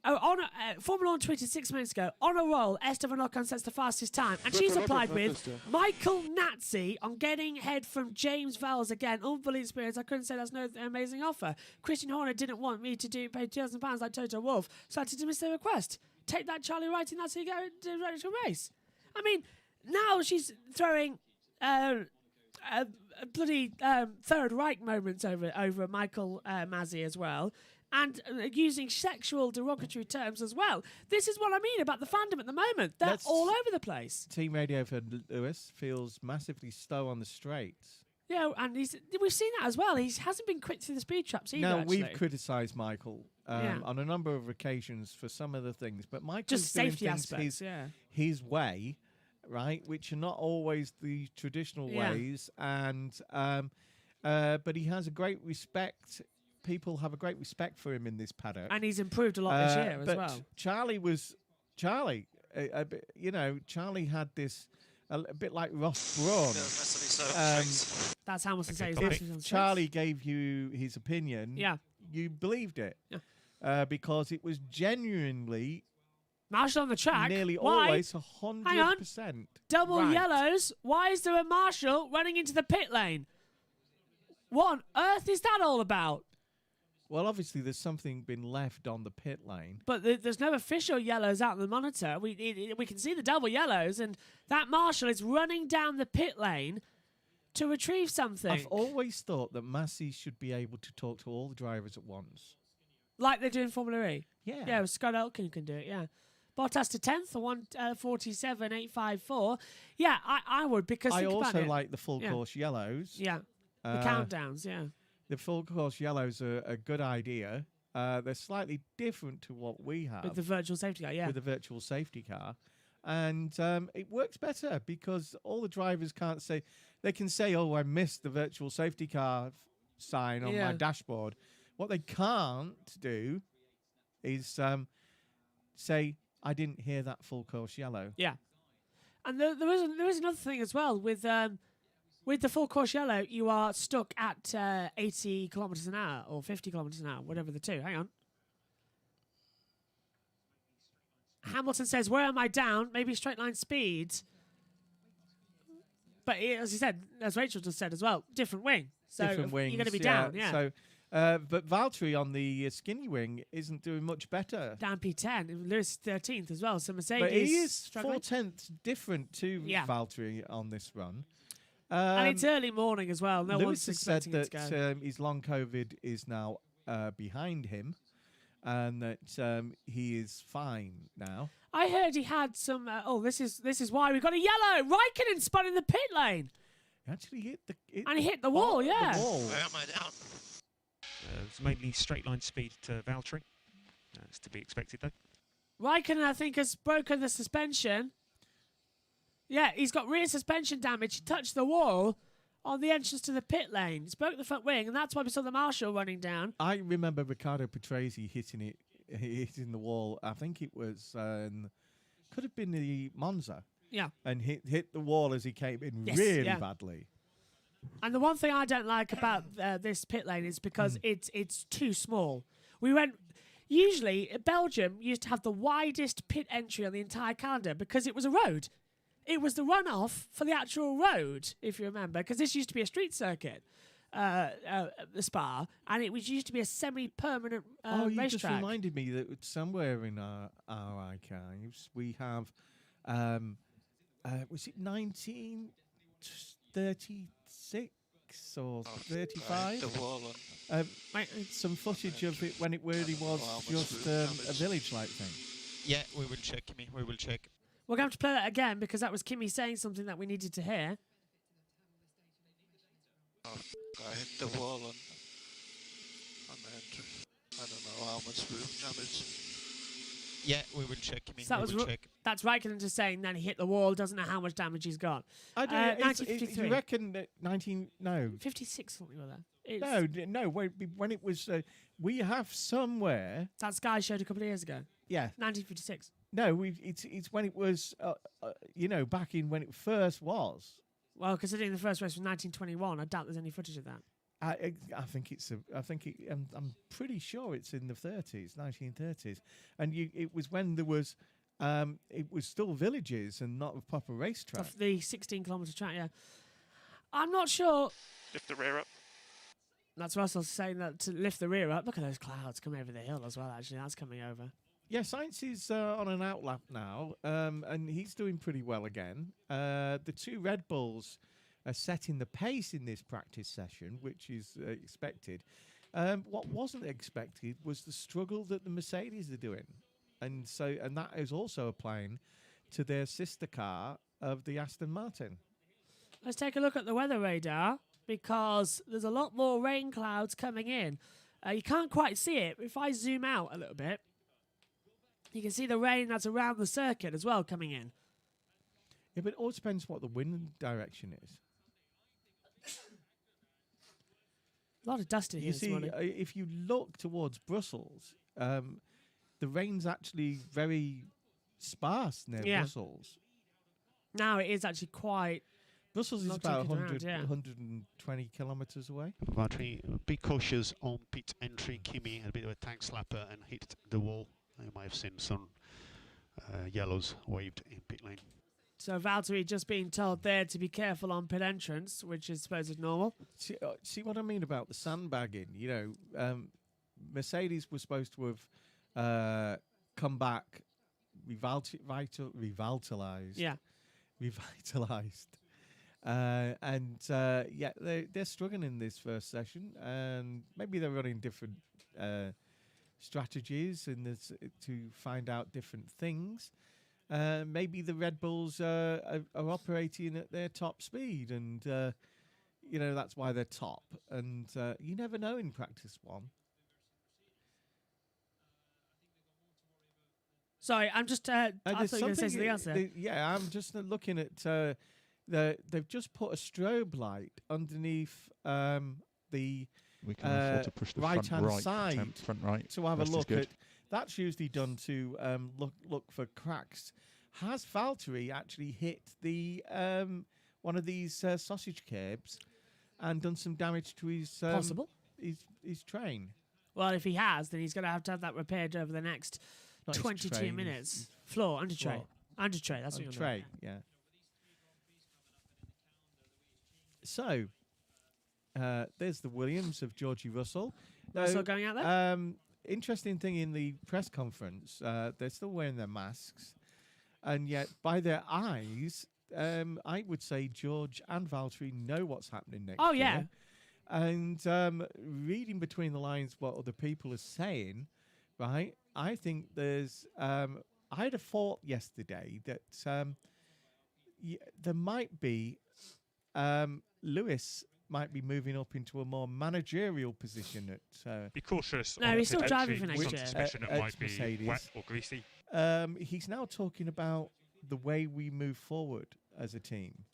Speaker 1: Oh, Formula 1 tweeted 6 minutes ago, on a roll, Esteban Ocon sets the fastest time. And she's replied with, Michael Nazi on getting head from James Vowles again. Unbelievable experience. I couldn't say that's no amazing offer. Christian Horner didn't want me to pay £2,000 like Toto Wolff, so I had to dismiss the request. Take that, Charlie Wright, and that's how you go to a race. I mean, now she's throwing a bloody Third Reich moments over Michael Masi as well. And using sexual derogatory terms as well. This is what I mean about the fandom at the moment. They're all over the place.
Speaker 2: Team radio for Lewis feels massively slow on the straights.
Speaker 1: Yeah, and we've seen that as well. He hasn't been quick through the speed traps either.
Speaker 2: No, we've criticised Michael on a number of occasions for some of the things, but Michael's
Speaker 1: just
Speaker 2: doing
Speaker 1: safety
Speaker 2: things
Speaker 1: aspects,
Speaker 2: his way, right, which are not always the traditional ways, and but he has a great respect. People have a great respect for him in this paddock.
Speaker 1: And he's improved a lot this year as well.
Speaker 2: Charlie had this, a bit like Ross Brawn.
Speaker 1: That's Hamilton says.
Speaker 2: If Charlie gave you his opinion, you believed it.
Speaker 1: Yeah.
Speaker 2: Because it was genuinely...
Speaker 1: Marshall on the track.
Speaker 2: Nearly
Speaker 1: Why?
Speaker 2: always 100%.
Speaker 1: Hang on. Double yellows. Why is there a Marshall running into the pit lane? What on earth is that all about?
Speaker 2: Well, obviously, there's something been left on the pit lane.
Speaker 1: But there's no official yellows out on the monitor. We can see the double yellows, and that Marshall is running down the pit lane to retrieve something.
Speaker 2: I've always thought that Masi should be able to talk to all the drivers at once.
Speaker 1: Like they do in Formula E?
Speaker 2: Yeah.
Speaker 1: Yeah, Scott Elkin can do it, yeah. Bottas to 10th, 1:47.854. Yeah, I would, because
Speaker 2: I
Speaker 1: think
Speaker 2: also
Speaker 1: about it.
Speaker 2: like the full course yellows.
Speaker 1: Yeah, the countdowns, yeah.
Speaker 2: The full course yellows are a good idea. They're slightly different to what we have.
Speaker 1: With the virtual safety car, yeah.
Speaker 2: With the virtual safety car. And it works better because all the drivers can't say... They can say, oh, I missed the virtual safety car sign on my dashboard. What they can't do is say, I didn't hear that full course yellow.
Speaker 1: Yeah. And there is another thing as well. With the full course yellow, you are stuck at 80 kilometres an hour or 50 kilometres an hour, whatever the two. Hang on. Hamilton says, where am I down? Maybe straight line speeds. But as you said, as Rachel just said as well, different wing. So
Speaker 2: different wings,
Speaker 1: you're going to be down, yeah.
Speaker 2: So, but Valtteri on the skinny wing isn't doing much better.
Speaker 1: Down P10. Lewis 13th as well. So Mercedes...
Speaker 2: But he is
Speaker 1: struggling.
Speaker 2: 4/10 different to Valtteri on this run.
Speaker 1: And it's early morning as well. No
Speaker 2: Lewis
Speaker 1: one's
Speaker 2: has said
Speaker 1: expecting it to go.
Speaker 2: that his long COVID is now behind him, and that he is fine now.
Speaker 1: I heard he had some. This is why we got a yellow. Raikkonen spun in the pit lane.
Speaker 2: He actually hit
Speaker 1: and he hit the wall. Yeah.
Speaker 2: The wall.
Speaker 4: Where am I down?
Speaker 5: It's mainly straight line speed to Valtteri. That's to be expected though.
Speaker 1: Raikkonen, I think, has broken the suspension. Yeah, he's got rear suspension damage. He touched the wall on the entrance to the pit lane. He's broke the front wing, and that's why we saw the Marshall running down.
Speaker 2: I remember Riccardo Patrese hitting the wall. I think it was could have been the Monza.
Speaker 1: Yeah,
Speaker 2: and hit the wall as he came in really badly.
Speaker 1: And the one thing I don't like about this pit lane is because it's too small. Usually Belgium used to have the widest pit entry on the entire calendar because it was a road. It was the runoff for the actual road, if you remember, because this used to be a street circuit, the Spa, and it used to be a semi-permanent racetrack.
Speaker 2: You just reminded me that somewhere in our archives we have, was it 1936 or 35? Some footage of it when it really was just a village-like thing.
Speaker 6: Yeah, we will check, Kimmy. We will check.
Speaker 1: We're going to have to play that again because that was Kimmy saying something that we needed to hear.
Speaker 4: Oh, I hit the wall on the entrance. I don't know how much damage.
Speaker 6: Yeah, we will check me.
Speaker 1: So that
Speaker 6: we
Speaker 1: was
Speaker 6: will check.
Speaker 1: that's Raikkonen just saying then he hit the wall, doesn't know how much damage he's got.
Speaker 2: I don't know.
Speaker 1: 1953.
Speaker 2: You reckon that
Speaker 1: 56 something like that. It's,
Speaker 2: No. When it was, we have somewhere.
Speaker 1: That Sky showed a couple of years ago.
Speaker 2: Yeah.
Speaker 1: 1956.
Speaker 2: No, it's when it was, back in when it first was.
Speaker 1: Well, considering the first race was 1921, I doubt there's any footage of that.
Speaker 2: I think I'm pretty sure it's in the 30s, 1930s, and it was when there was, it was still villages and not a proper racetrack.
Speaker 1: Off the 16-kilometre track, yeah. I'm not sure.
Speaker 3: Lift the rear up.
Speaker 1: That's Russell saying that to lift the rear up. Look at those clouds coming over the hill as well, actually. That's coming over.
Speaker 2: Yeah, Sainz is on an outlap now, and he's doing pretty well again. The two Red Bulls are setting the pace in this practice session, which is expected. What wasn't expected was the struggle that the Mercedes are doing, and that is also applying to their sister car of the Aston Martin.
Speaker 1: Let's take a look at the weather radar, because there's a lot more rain clouds coming in. You can't quite see it. If I zoom out a little bit, you can see the rain that's around the circuit as well coming in.
Speaker 2: Yeah, but it all depends what the wind direction is.
Speaker 1: A lot of dust in here
Speaker 2: You
Speaker 1: this
Speaker 2: see,
Speaker 1: morning.
Speaker 2: if you look towards Brussels, the rain's actually very sparse near
Speaker 1: Yeah.
Speaker 2: Brussels.
Speaker 1: Now it is actually quite...
Speaker 2: Brussels is
Speaker 1: Not
Speaker 2: about
Speaker 1: taking it around,
Speaker 2: 100,
Speaker 1: yeah.
Speaker 2: 120 kilometres away.
Speaker 5: Valtteri, be cautious on pit entry. Kimi had a bit of a tank slapper and hit the wall. You might have seen some yellows waved in pit lane.
Speaker 1: So Valtteri just being told there to be careful on pit entrance, which is supposed normal.
Speaker 2: See what I mean about the sandbagging? Mercedes was supposed to have come back revitalized.
Speaker 1: Yeah.
Speaker 2: Revitalized. They're struggling in this first session, and maybe they're running different strategies in this to find out different things. Maybe the Red Bulls are operating at their top speed, and that's why they're top. And you never know in practice one.
Speaker 1: Sorry, I'm just... I thought you were going to say something else there.
Speaker 2: I'm just looking at... they've just put a strobe light underneath the
Speaker 3: We can afford to push the
Speaker 2: right-hand side
Speaker 3: front right.
Speaker 2: to have a
Speaker 3: Rest is
Speaker 2: look
Speaker 3: good.
Speaker 2: at. That's usually done to look for cracks. Has Valtteri actually hit the one of these sausage curbs and done some damage to his
Speaker 1: Possible.
Speaker 2: his train?
Speaker 1: Well, if he has, then he's going to have that repaired over the next
Speaker 2: Not his
Speaker 1: 22
Speaker 2: train,
Speaker 1: minutes.
Speaker 2: his
Speaker 1: Floor, under tray.
Speaker 2: floor.
Speaker 1: Under tray, that's what you're
Speaker 2: tray, yeah. So, there's the Williams of Georgie Russell.
Speaker 1: Russell going out there?
Speaker 2: Interesting thing in the press conference, they're still wearing their masks, and yet by their eyes, I would say George and Valtteri know what's happening next year.
Speaker 1: Yeah.
Speaker 2: And reading between the lines what other people are saying, right, I think there's... I had a thought yesterday that there might be... Lewis might be moving up into a more managerial position at...
Speaker 5: Be cautious.
Speaker 1: No,
Speaker 5: on
Speaker 1: he's still
Speaker 5: pit
Speaker 1: driving
Speaker 5: entry.
Speaker 1: for next
Speaker 5: Some
Speaker 1: year.
Speaker 5: suspicion it
Speaker 2: At
Speaker 5: might be
Speaker 2: Mercedes.
Speaker 5: wet or greasy.
Speaker 2: He's now talking about the way we move forward as a team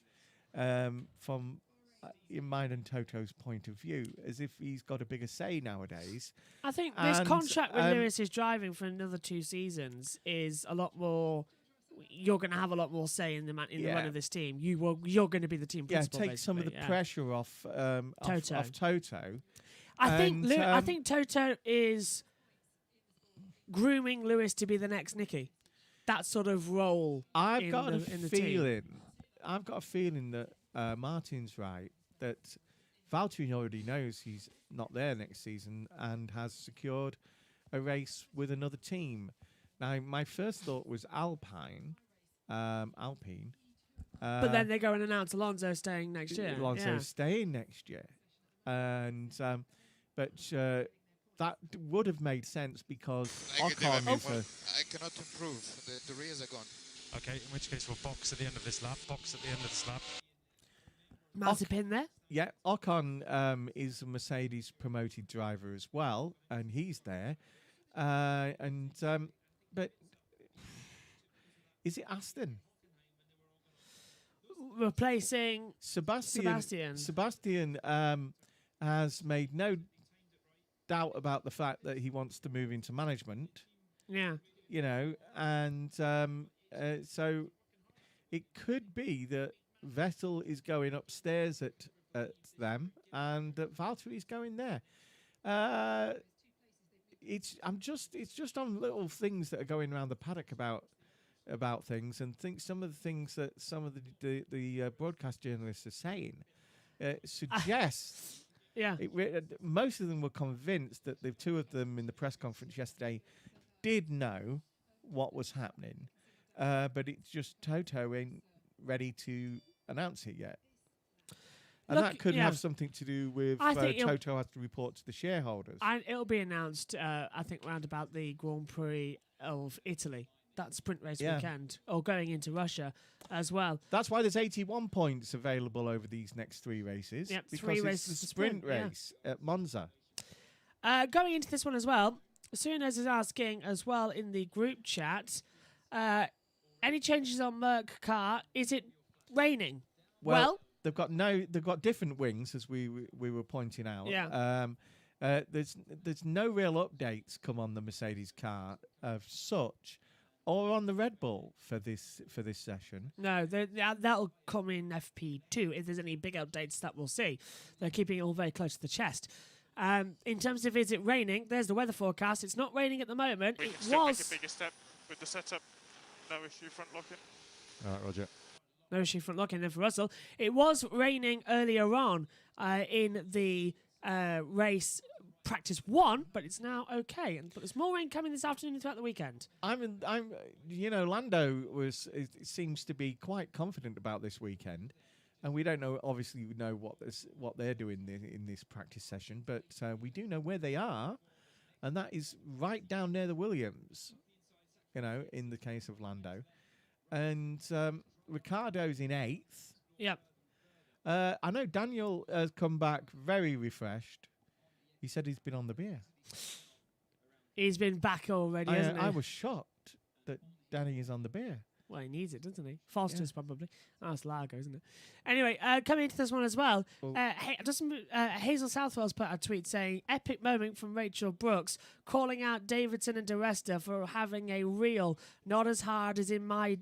Speaker 2: from in mine and Toto's point of view, as if he's got a bigger say nowadays.
Speaker 1: I think this
Speaker 2: And,
Speaker 1: contract with Lewis is driving for another 2 seasons is a lot more... You're going to have a lot more say in the run of this team. You're going to be the team principal.
Speaker 2: Take some of the pressure off
Speaker 1: Toto.
Speaker 2: off Toto.
Speaker 1: I
Speaker 2: And,
Speaker 1: think Toto is grooming Lewis to be the next Nicky. That sort of role.
Speaker 2: I've got a
Speaker 1: team.
Speaker 2: feeling. I've got a feeling that Martin's right. That Valtteri already knows he's not there next season and has secured a race with another team. Now, my first thought was Alpine.
Speaker 1: But then they go and announce Alonso staying next year.
Speaker 2: Alonso's staying next year, and but that would have made sense because Ocon is
Speaker 6: I cannot improve. The rears are gone.
Speaker 5: Okay, in which case we'll box at the end of this lap. Box at the end of this lap.
Speaker 1: Mazepin there.
Speaker 2: Yeah, Ocon is a Mercedes promoted driver as well, and he's there. But Is it Aston?
Speaker 1: Replacing
Speaker 2: Sebastian. Sebastian has made no doubt about the fact that he wants to move into management.
Speaker 1: Yeah.
Speaker 2: You know, and so it could be that Vettel is going upstairs at them, and that Valtteri's going there. It's just on little things that are going around the paddock about things, and think some of the things that some of the broadcast journalists are saying suggests.
Speaker 1: Yeah.
Speaker 2: Most of them were convinced that the two of them in the press conference yesterday did know what was happening, but it's just Toto ain't ready to announce it yet. And that could have something to do with Toto has to report to the shareholders.
Speaker 1: And it'll be announced, I think, round about the Grand Prix of Italy, that sprint race weekend, or going into Russia as well.
Speaker 2: That's why there's 81 points available over these next 3 races.
Speaker 1: Yep,
Speaker 2: because
Speaker 1: 3 races
Speaker 2: it's the sprint race at Monza.
Speaker 1: Going into this one as well, Sunez is asking as well in the group chat, any changes on Merc car? Is it raining? Well,
Speaker 2: they've got different wings, as we were pointing out.
Speaker 1: Yeah.
Speaker 2: There's no real updates come on the Mercedes car of such, or on the Red Bull for this session.
Speaker 1: No, that'll come in FP2 if there's any big updates that we'll see. They're keeping it all very close to the chest. In terms of is it raining, there's the weather forecast. It's not raining at the moment.
Speaker 3: We can still make a bigger step with the setup. No issue front locking.
Speaker 5: All right, Roger.
Speaker 1: No issue front locking then for Russell. It was raining earlier on in the race practice 1, but it's now okay. But there's more rain coming this afternoon throughout the weekend.
Speaker 2: Lando seems to be quite confident about this weekend, and we don't know. Obviously, we know what they're doing in this practice session, but we do know where they are, and that is right down near the Williams. You know, in the case of Lando, and Ricciardo's in 8th.
Speaker 1: Yep.
Speaker 2: I know Daniel has come back very refreshed. He said he's been on the beer.
Speaker 1: He's been back already, hasn't he?
Speaker 2: I was shocked that Danny is on the beer.
Speaker 1: Well, he needs it, doesn't he? Foster's probably. Oh, it's Largo, isn't it? Anyway, coming into this one as well, Hazel Southwell's put a tweet saying, epic moment from Rachel Brooks, calling out Davidson and Di Resta for having a real, not as hard as in my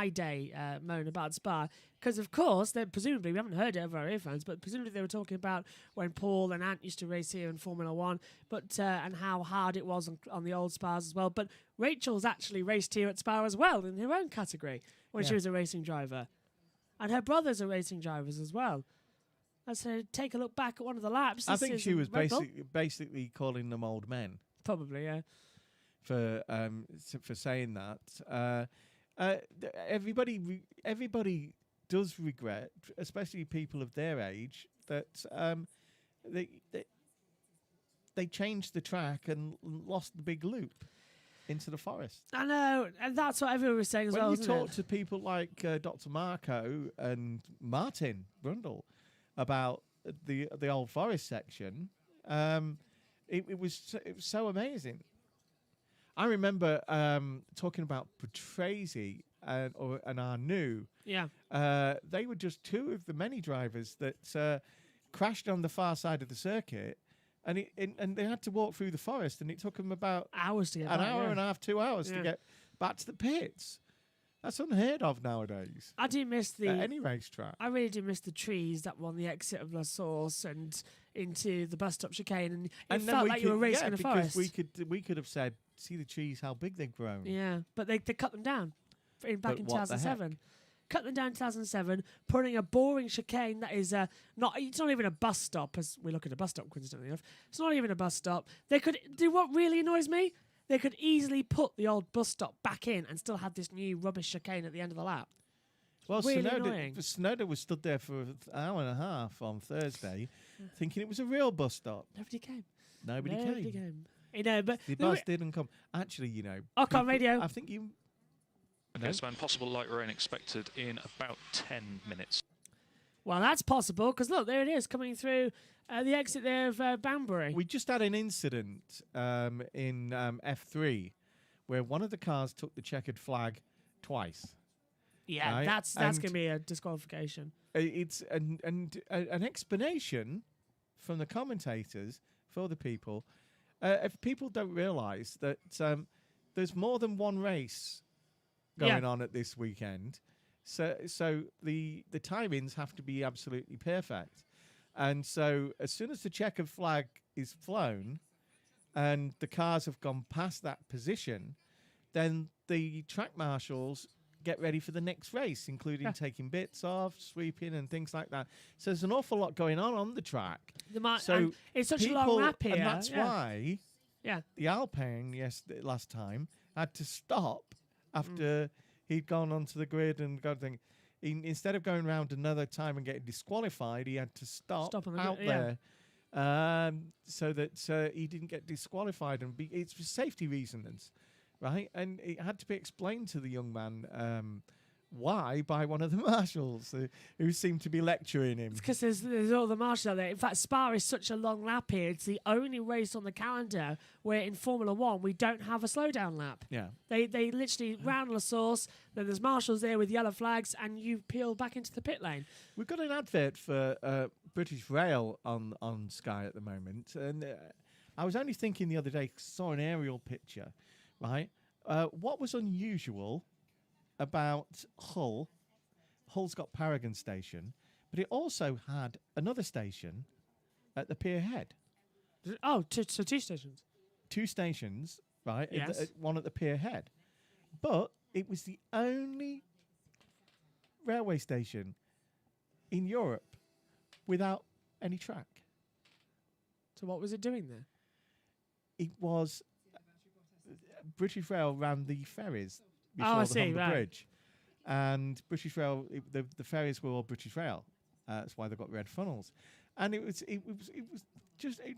Speaker 1: day moan about Spa. Because, of course, presumably, we haven't heard it over our earphones, but presumably they were talking about when Paul and Ant used to race here in Formula 1, but and how hard it was on the old Spas as well. But Rachel's actually raced here at Spa as well in her own category when she was a racing driver. And her brothers are racing drivers as well. And so take a look back at one of the laps.
Speaker 2: I think she was basically calling them old men.
Speaker 1: Probably, yeah.
Speaker 2: For saying that. Everybody does regret, especially people of their age, that they changed the track and lost the big loop into the forest.
Speaker 1: I know, and that's what everyone was saying as well.
Speaker 2: When you talk to people like Dr. Marco and Martin Brundle about the Old Forest section, it was so amazing. I remember talking about Patrese and Arnoux.
Speaker 1: Yeah.
Speaker 2: They were just 2 of the many drivers that crashed on the far side of the circuit, and they had to walk through the forest, and it took them about
Speaker 1: hours to get
Speaker 2: an hour and a half, 2 hours to get back to the pits. That's unheard of nowadays.
Speaker 1: I do miss
Speaker 2: any racetrack.
Speaker 1: I really do miss the trees that were on the exit of La Source and into the bus stop chicane, and it felt like you were racing in a forest.
Speaker 2: We could have said, see the trees, how big they've grown.
Speaker 1: Yeah, but they cut them down back in 2007. Cut them down in 2007, putting a boring chicane that is it's not even a bus stop, as we look at a bus stop, coincidentally enough. It's not even a bus stop. They could do what really annoys me. They could easily put the old bus stop back in and still have this new rubbish chicane at the end of the lap.
Speaker 2: Well,
Speaker 1: really annoying.
Speaker 2: Sonoda was stood there for an hour and a half on Thursday, thinking it was a real bus stop.
Speaker 1: Nobody came.
Speaker 2: Nobody came.
Speaker 1: You know, but
Speaker 2: the bus didn't come. Actually, you know.
Speaker 1: Ocon radio.
Speaker 2: I think you.
Speaker 3: Yes, man. Possible light rain expected in about 10 minutes.
Speaker 1: Well, that's possible because look, there it is coming through the exit there of Banbury.
Speaker 2: We just had an incident in F3 where one of the cars took the checkered flag twice.
Speaker 1: Yeah,
Speaker 2: Right,
Speaker 1: that's
Speaker 2: and-
Speaker 1: going to be a disqualification.
Speaker 2: It's an explanation from the commentators for the people. If people don't realise that there's more than one race going on at this weekend, so the timings have to be absolutely perfect. And so as soon as the checkered flag is flown and the cars have gone past that position, then the track marshals get ready for the next race, including taking bits off, sweeping and things like that. So there's an awful lot going on the track.
Speaker 1: And it's such a long
Speaker 2: people-
Speaker 1: lap here.
Speaker 2: And that's why
Speaker 1: Yeah.
Speaker 2: the Alpine last time had to stop after he'd gone onto the grid and got thing. Instead of going around another time and getting disqualified, he had to stop
Speaker 1: Stop on the
Speaker 2: out
Speaker 1: grid, yeah.
Speaker 2: there so that he didn't get disqualified. And it's for safety reasons, right? And it had to be explained to the young man why by one of the marshals who seemed to be lecturing him.
Speaker 1: Because there's all the marshals out there. In fact, Spa is such a long lap here. It's the only race on the calendar where in Formula One we don't have a slowdown lap.
Speaker 2: Yeah.
Speaker 1: They literally round the source. Then there's marshals there with yellow flags, and you peel back into the pit lane.
Speaker 2: We've got an advert for British Rail on Sky at the moment, and I was only thinking the other day, 'cause I saw an aerial picture, right? What was unusual about Hull? Hull's got Paragon Station, but it also had another station at the pier head.
Speaker 1: Oh, so 2 stations.
Speaker 2: 2 stations, right?
Speaker 1: Yes.
Speaker 2: One at the pier head. But it was the only railway station in Europe without any track.
Speaker 1: So what was it doing there?
Speaker 2: It was British Rail ran the ferries
Speaker 1: Oh,
Speaker 2: before
Speaker 1: I
Speaker 2: the
Speaker 1: see,
Speaker 2: Humber
Speaker 1: right.
Speaker 2: Bridge, and British Rail the ferries were all British Rail. That's why they got red funnels, and it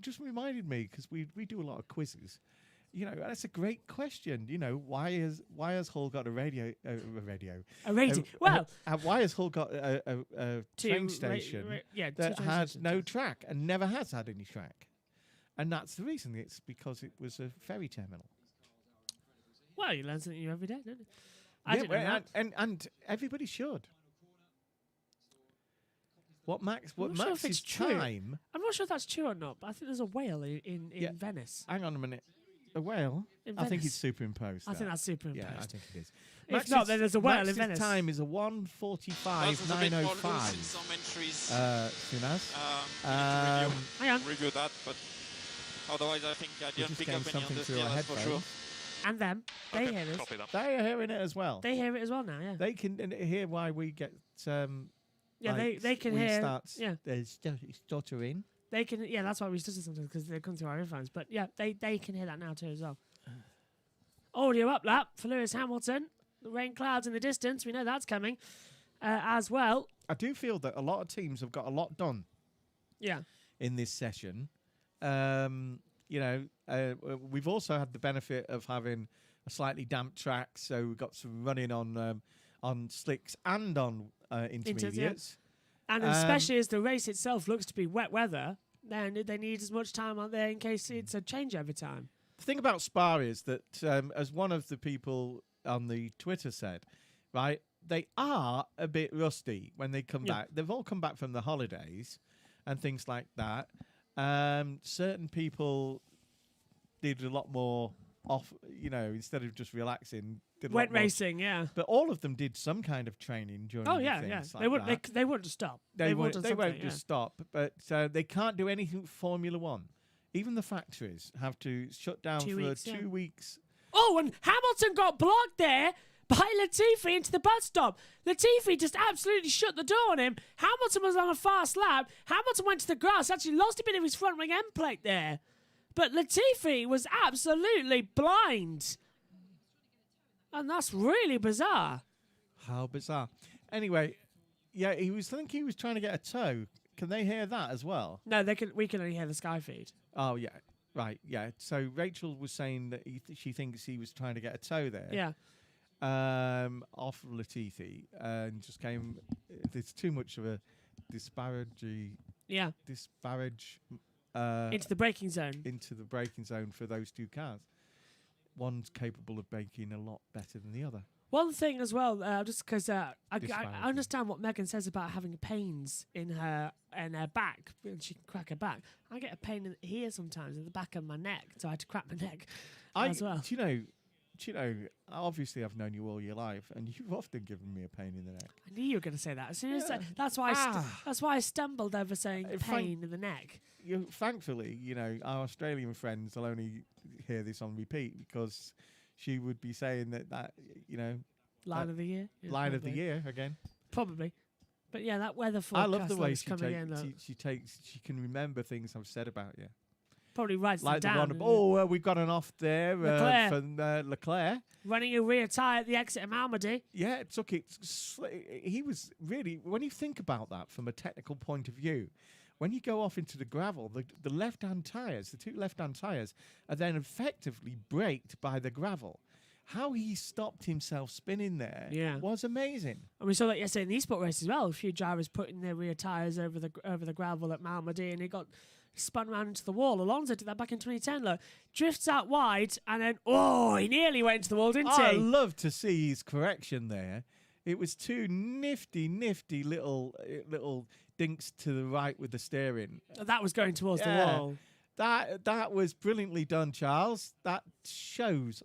Speaker 2: just reminded me, because we do a lot of quizzes. You know, that's a great question. You know, why has Hull got a radio?
Speaker 1: Well,
Speaker 2: Why has Hull got a train station
Speaker 1: two
Speaker 2: that
Speaker 1: train
Speaker 2: has
Speaker 1: stations.
Speaker 2: no track and never has had any track? And that's the reason. It's because it was a ferry terminal.
Speaker 1: Well, you learn something new every day, don't you? I didn't know
Speaker 2: well,
Speaker 1: that.
Speaker 2: and everybody should. What
Speaker 1: I'm not sure if
Speaker 2: Max's
Speaker 1: it's true.
Speaker 2: time?
Speaker 1: I'm not sure if that's true or not, but I think there's a whale in
Speaker 2: Yeah.
Speaker 1: Venice.
Speaker 2: Hang on a minute. A whale?
Speaker 1: In
Speaker 2: I think
Speaker 1: Venice.
Speaker 2: it's superimposed.
Speaker 1: I think
Speaker 2: there.
Speaker 1: that's superimposed.
Speaker 2: Yeah, I think it is.
Speaker 1: If not, then there's a whale in
Speaker 2: Max's
Speaker 1: Venice.
Speaker 2: time is a 1:45.905.
Speaker 6: some entries.
Speaker 2: Sunaz.
Speaker 1: Hang on.
Speaker 6: Review that, but otherwise I think I
Speaker 2: We're
Speaker 6: didn't
Speaker 2: just
Speaker 6: pick up
Speaker 2: getting
Speaker 6: any of
Speaker 2: something
Speaker 6: this
Speaker 2: through our
Speaker 6: that's for sure.
Speaker 2: headphones.
Speaker 1: And them. They
Speaker 3: Okay,
Speaker 1: hear us.
Speaker 3: copy that.
Speaker 2: They are hearing it as well.
Speaker 1: They hear it as well now, yeah.
Speaker 2: They can hear why we get.
Speaker 1: Yeah, they can
Speaker 2: we
Speaker 1: hear.
Speaker 2: Start,
Speaker 1: Yeah,
Speaker 2: There's stuttering.
Speaker 1: they can. Yeah, that's why we stutter sometimes, because they come through our earphones. But yeah, they can hear that now too as well. Audio up lap for Lewis Hamilton. The rain clouds in the distance. We know that's coming as well.
Speaker 2: I do feel that a lot of teams have got a lot done
Speaker 1: Yeah.
Speaker 2: in this session. We've also had the benefit of having a slightly damp track, so we've got some running on slicks and on intermediates.
Speaker 1: And especially as the race itself looks to be wet weather, then they need as much time out there in case it's a changeover time.
Speaker 2: The thing about Spa is that, as one of the people on the Twitter said, right, they are a bit rusty when they come back. They've all come back from the holidays and things like that. Certain people did a lot more off, instead of just relaxing. Did a lot
Speaker 1: Wet
Speaker 2: more.
Speaker 1: racing, yeah.
Speaker 2: But all of them did some kind of training during
Speaker 1: Oh
Speaker 2: the
Speaker 1: yeah,
Speaker 2: things
Speaker 1: yeah.
Speaker 2: like
Speaker 1: They wouldn't.
Speaker 2: that.
Speaker 1: They wouldn't stop.
Speaker 2: They
Speaker 1: would
Speaker 2: won't,
Speaker 1: do something,
Speaker 2: just stop, but they can't do anything Formula One. Even the factories have to shut down
Speaker 1: 2
Speaker 2: for
Speaker 1: weeks,
Speaker 2: 2 weeks.
Speaker 1: Oh, and Hamilton got blocked there by Latifi into the bus stop. Latifi just absolutely shut the door on him. Hamilton was on a fast lap. Hamilton went to the grass, actually lost a bit of his front wing end plate there. But Latifi was absolutely blind. And that's really bizarre.
Speaker 2: How bizarre. Anyway, yeah, he was trying to get a tow. Can they hear that as well?
Speaker 1: No, we can only hear the Sky feed.
Speaker 2: Oh, yeah. Right, yeah. So Rachel was saying that she thinks he was trying to get a tow there.
Speaker 1: Yeah.
Speaker 2: Off Latifi, and just came. There's too much of a disparage.
Speaker 1: Yeah. Into the braking zone.
Speaker 2: Into the braking zone for those two cars. One's capable of braking a lot better than the other.
Speaker 1: One thing as well, just because I
Speaker 2: Disparity.
Speaker 1: understand what Megan says about having pains in her back, and she can crack her back. I get a pain in here sometimes in the back of my neck, so I had to crack my neck as well.
Speaker 2: Do you know? Obviously, I've known you all your life, and you've often given me a pain in the neck.
Speaker 1: I knew you were going to say that. As soon as that's why I stumbled over saying pain in the neck.
Speaker 2: Thankfully, our Australian friends will only hear this on repeat because she would be saying that
Speaker 1: Line of the year. Yeah,
Speaker 2: line of
Speaker 1: probably.
Speaker 2: the year again.
Speaker 1: Probably. But yeah, that weather forecast.
Speaker 2: I love the way
Speaker 1: she
Speaker 2: can remember things I've said about you.
Speaker 1: Probably writes
Speaker 2: Like
Speaker 1: them
Speaker 2: the
Speaker 1: down.
Speaker 2: one, we've got an off there
Speaker 1: Leclerc.
Speaker 2: from Leclerc.
Speaker 1: Running a rear tyre at the exit of Malmedy.
Speaker 2: Yeah, it took it. He was really, when you think about that from a technical point of view, when you go off into the gravel, the left-hand tyres, the two left-hand tyres, are then effectively braked by the gravel. How he stopped himself spinning there was amazing.
Speaker 1: And we saw that yesterday in the Esport race as well. A few drivers putting their rear tyres over the gravel at Malmedy, and it got spun around into the wall. Alonso did that back in 2010. Look, drifts out wide, and then he nearly went into the wall, didn't he?
Speaker 2: I love to see his correction there. It was two nifty little dinks to the right with the steering.
Speaker 1: That was going towards the wall.
Speaker 2: That was brilliantly done, Charles. That shows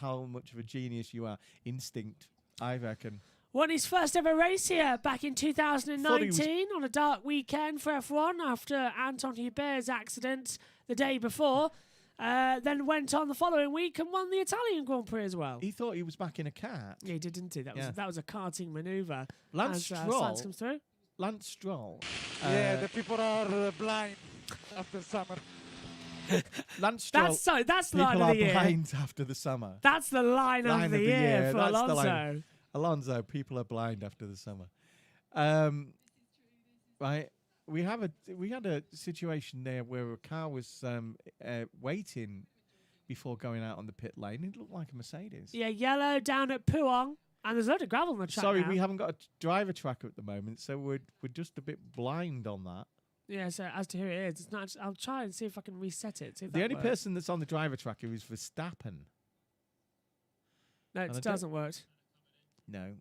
Speaker 2: how much of a genius you are. Instinct, I reckon.
Speaker 1: Won his first ever race here back in 2019 on a dark weekend for F1 after Anton Hubert's accident the day before. Then went on the following week and won the Italian Grand Prix as well.
Speaker 2: He thought he was back in a car.
Speaker 1: Yeah, he did, didn't he? That was a karting manoeuvre.
Speaker 2: Lance Stroll.
Speaker 1: Comes through.
Speaker 2: Lance Stroll.
Speaker 7: The people are blind after summer.
Speaker 2: Lance Stroll.
Speaker 1: That's the line
Speaker 2: people
Speaker 1: of
Speaker 2: are
Speaker 1: the year.
Speaker 2: blind after the summer.
Speaker 1: That's the line of the year for
Speaker 2: That's the
Speaker 1: Alonso.
Speaker 2: line. Alonso, people are blind after the summer. Right. We had a situation there where a car was waiting before going out on the pit lane. It looked like a Mercedes.
Speaker 1: Yeah, yellow down at Puong. And there's a load of gravel on the track
Speaker 2: Sorry,
Speaker 1: now.
Speaker 2: we haven't got a driver tracker at the moment, so we're just a bit blind on that.
Speaker 1: Yeah, so as to who it is, it's not. I'll try and see if I can reset it. See if
Speaker 2: The
Speaker 1: that
Speaker 2: only
Speaker 1: works.
Speaker 2: person that's on the driver tracker is Verstappen.
Speaker 1: No, it doesn't work.
Speaker 2: No.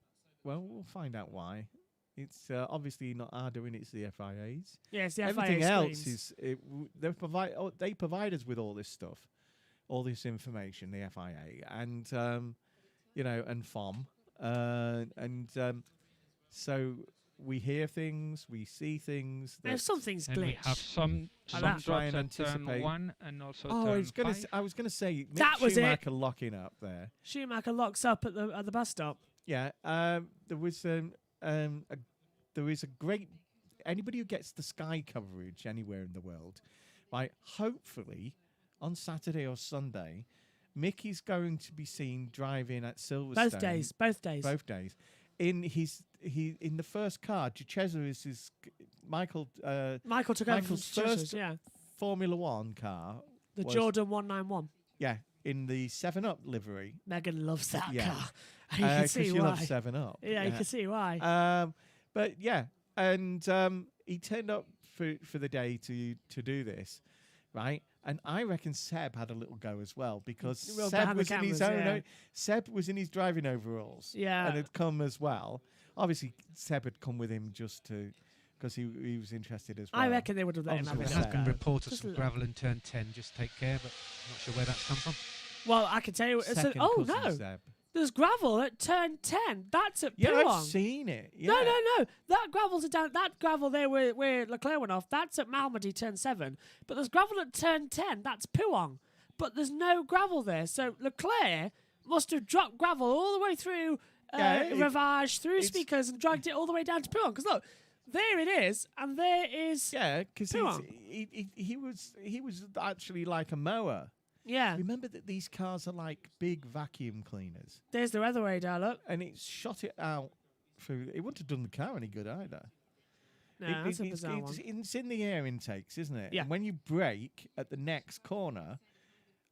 Speaker 2: Well, we'll find out why. It's obviously not our doing, it's the FIA's.
Speaker 1: Yeah, it's the
Speaker 2: Everything
Speaker 1: FIA
Speaker 2: else
Speaker 1: screens.
Speaker 2: they provide us with all this stuff, all this information, the FIA, and and FOM, so we hear things, we see things.
Speaker 1: There's some things
Speaker 8: And we
Speaker 1: glitch.
Speaker 8: have some
Speaker 2: Try
Speaker 8: drops
Speaker 2: and
Speaker 8: at turn
Speaker 2: anticipate.
Speaker 8: 1 and also
Speaker 2: I
Speaker 8: turn
Speaker 2: was gonna
Speaker 8: 5.
Speaker 2: I was gonna say Mick
Speaker 1: That was it.
Speaker 2: Schumacher locking up there.
Speaker 1: Schumacher locks up at the bus stop.
Speaker 2: Yeah, there was a great anybody who gets the Sky coverage anywhere in the world, right? Hopefully, on Saturday or Sunday, Mickey's going to be seen driving at Silverstone.
Speaker 1: Both days.
Speaker 2: Both days. In the first car, Chichester is his Michael
Speaker 1: Michael took over from
Speaker 2: Michael's first
Speaker 1: Chichester,
Speaker 2: Formula One car.
Speaker 1: the
Speaker 2: was-
Speaker 1: Jordan 191.
Speaker 2: Yeah, in the 7-Up livery.
Speaker 1: Megan loves that
Speaker 2: Yeah.
Speaker 1: car. You can see
Speaker 2: she
Speaker 1: why.
Speaker 2: loves 7-Up.
Speaker 1: Yeah, you can see why.
Speaker 2: But yeah, and he turned up for the day to do this, right? And I reckon Seb had a little go as well because
Speaker 1: Well,
Speaker 2: Seb
Speaker 1: behind the
Speaker 2: was in his
Speaker 1: cameras,
Speaker 2: own.
Speaker 1: yeah.
Speaker 2: Seb was in his driving overalls.
Speaker 1: Yeah.
Speaker 2: and had come as well. Obviously, Seb had come with him just to because he was interested as well.
Speaker 1: I reckon they would have let him
Speaker 2: Obviously
Speaker 1: have
Speaker 2: with
Speaker 1: a
Speaker 2: Seb.
Speaker 1: go.
Speaker 2: Can
Speaker 9: report us
Speaker 1: Just
Speaker 9: some
Speaker 1: a-
Speaker 9: gravel in turn 10. Just take care, but not sure where that's come from.
Speaker 1: Well, I can tell you.
Speaker 2: Second
Speaker 1: Oh
Speaker 2: cousin
Speaker 1: no,
Speaker 2: Seb.
Speaker 1: there's gravel at turn 10. That's at
Speaker 2: Yeah,
Speaker 1: Puong.
Speaker 2: I've seen it. Yeah.
Speaker 1: No. That gravel's down. That gravel there where Leclerc went off. That's at Malmedy turn 7. But there's gravel at turn 10. That's Puong. But there's no gravel there. So Leclerc must have dropped gravel all the way through Ravage, through speakers, and dragged it all the way down to Puong. Because look, there it is, and there is.
Speaker 2: Yeah, because
Speaker 1: Puong.
Speaker 2: he was actually like a mower.
Speaker 1: Yeah.
Speaker 2: Remember that these cars are like big vacuum cleaners,
Speaker 1: There's the other way down. Look.
Speaker 2: and it shot it out through. It wouldn't have done the car any good either.
Speaker 1: No, that's a bizarre one.
Speaker 2: It's in the air intakes, isn't it?
Speaker 1: Yeah.
Speaker 2: And when you brake at the next corner,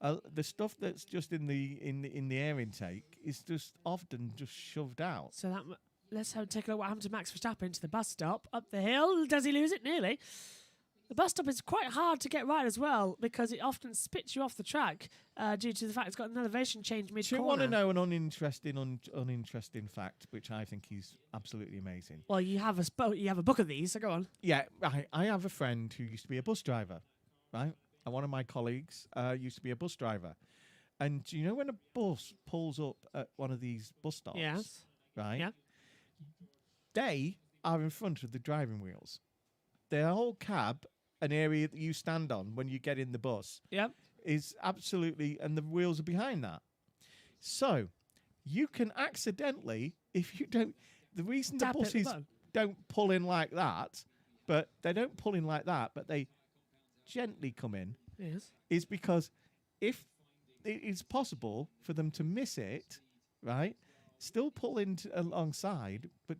Speaker 2: the stuff that's just in the air intake is just often just shoved out.
Speaker 1: So let's take a look what happened to Max Verstappen to the bus stop up the hill. Does he lose it? Nearly. The bus stop is quite hard to get right as well because it often spits you off the track due to the fact it's got an elevation change
Speaker 2: Do
Speaker 1: mid-corner.
Speaker 2: you want to know an uninteresting fact, which I think is absolutely amazing?
Speaker 1: Well, you have a book of these, so go on.
Speaker 2: Yeah, I have a friend who used to be a bus driver, right? And one of my colleagues used to be a bus driver. And do you know when a bus pulls up at one of these bus stops?
Speaker 1: Yes.
Speaker 2: Right?
Speaker 1: Yeah.
Speaker 2: They are in front of the driving wheels. Their whole cab, an area that you stand on when you get in the bus,
Speaker 1: Yep.
Speaker 2: is absolutely, and the wheels are behind that. So you can accidentally, if you don't, the reason the
Speaker 1: Tap it at the
Speaker 2: buses
Speaker 1: bottom.
Speaker 2: don't pull in like that, but they don't pull in like that, but they gently come in,
Speaker 1: Yes.
Speaker 2: is because if it is possible for them to miss it, right, still pull in alongside, but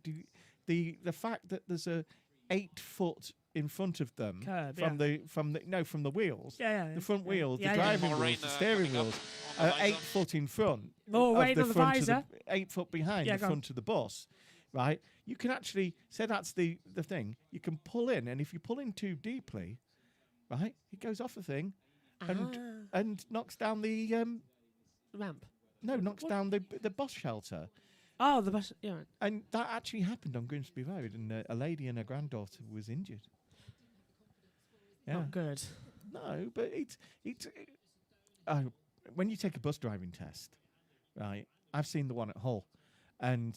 Speaker 2: the fact that there's a 8 foot in front of them
Speaker 1: Curb,
Speaker 2: from the wheels,
Speaker 1: Yeah.
Speaker 2: the front wheels,
Speaker 1: Yeah,
Speaker 2: the
Speaker 1: yeah.
Speaker 2: driving
Speaker 6: More
Speaker 2: wheels,
Speaker 6: rain,
Speaker 2: the steering
Speaker 6: coming up
Speaker 2: wheels,
Speaker 6: on the
Speaker 2: 8
Speaker 6: visor.
Speaker 2: foot in front.
Speaker 1: More
Speaker 2: of
Speaker 1: rain on the
Speaker 2: front of
Speaker 1: visor.
Speaker 2: 8 foot behind
Speaker 1: Yeah,
Speaker 2: the
Speaker 1: go on.
Speaker 2: front of the bus, right? You can actually say that's the thing. You can pull in, and if you pull in too deeply, right, it goes off the thing, and knocks down the
Speaker 1: Ramp.
Speaker 2: knocks down the bus shelter.
Speaker 1: Oh, the bus. Yeah. Right.
Speaker 2: And that actually happened on Grimsby Road, and a lady and her granddaughter was injured. Yeah.
Speaker 1: Not good.
Speaker 2: No, but it's when you take a bus driving test, right? I've seen the one at Hull, and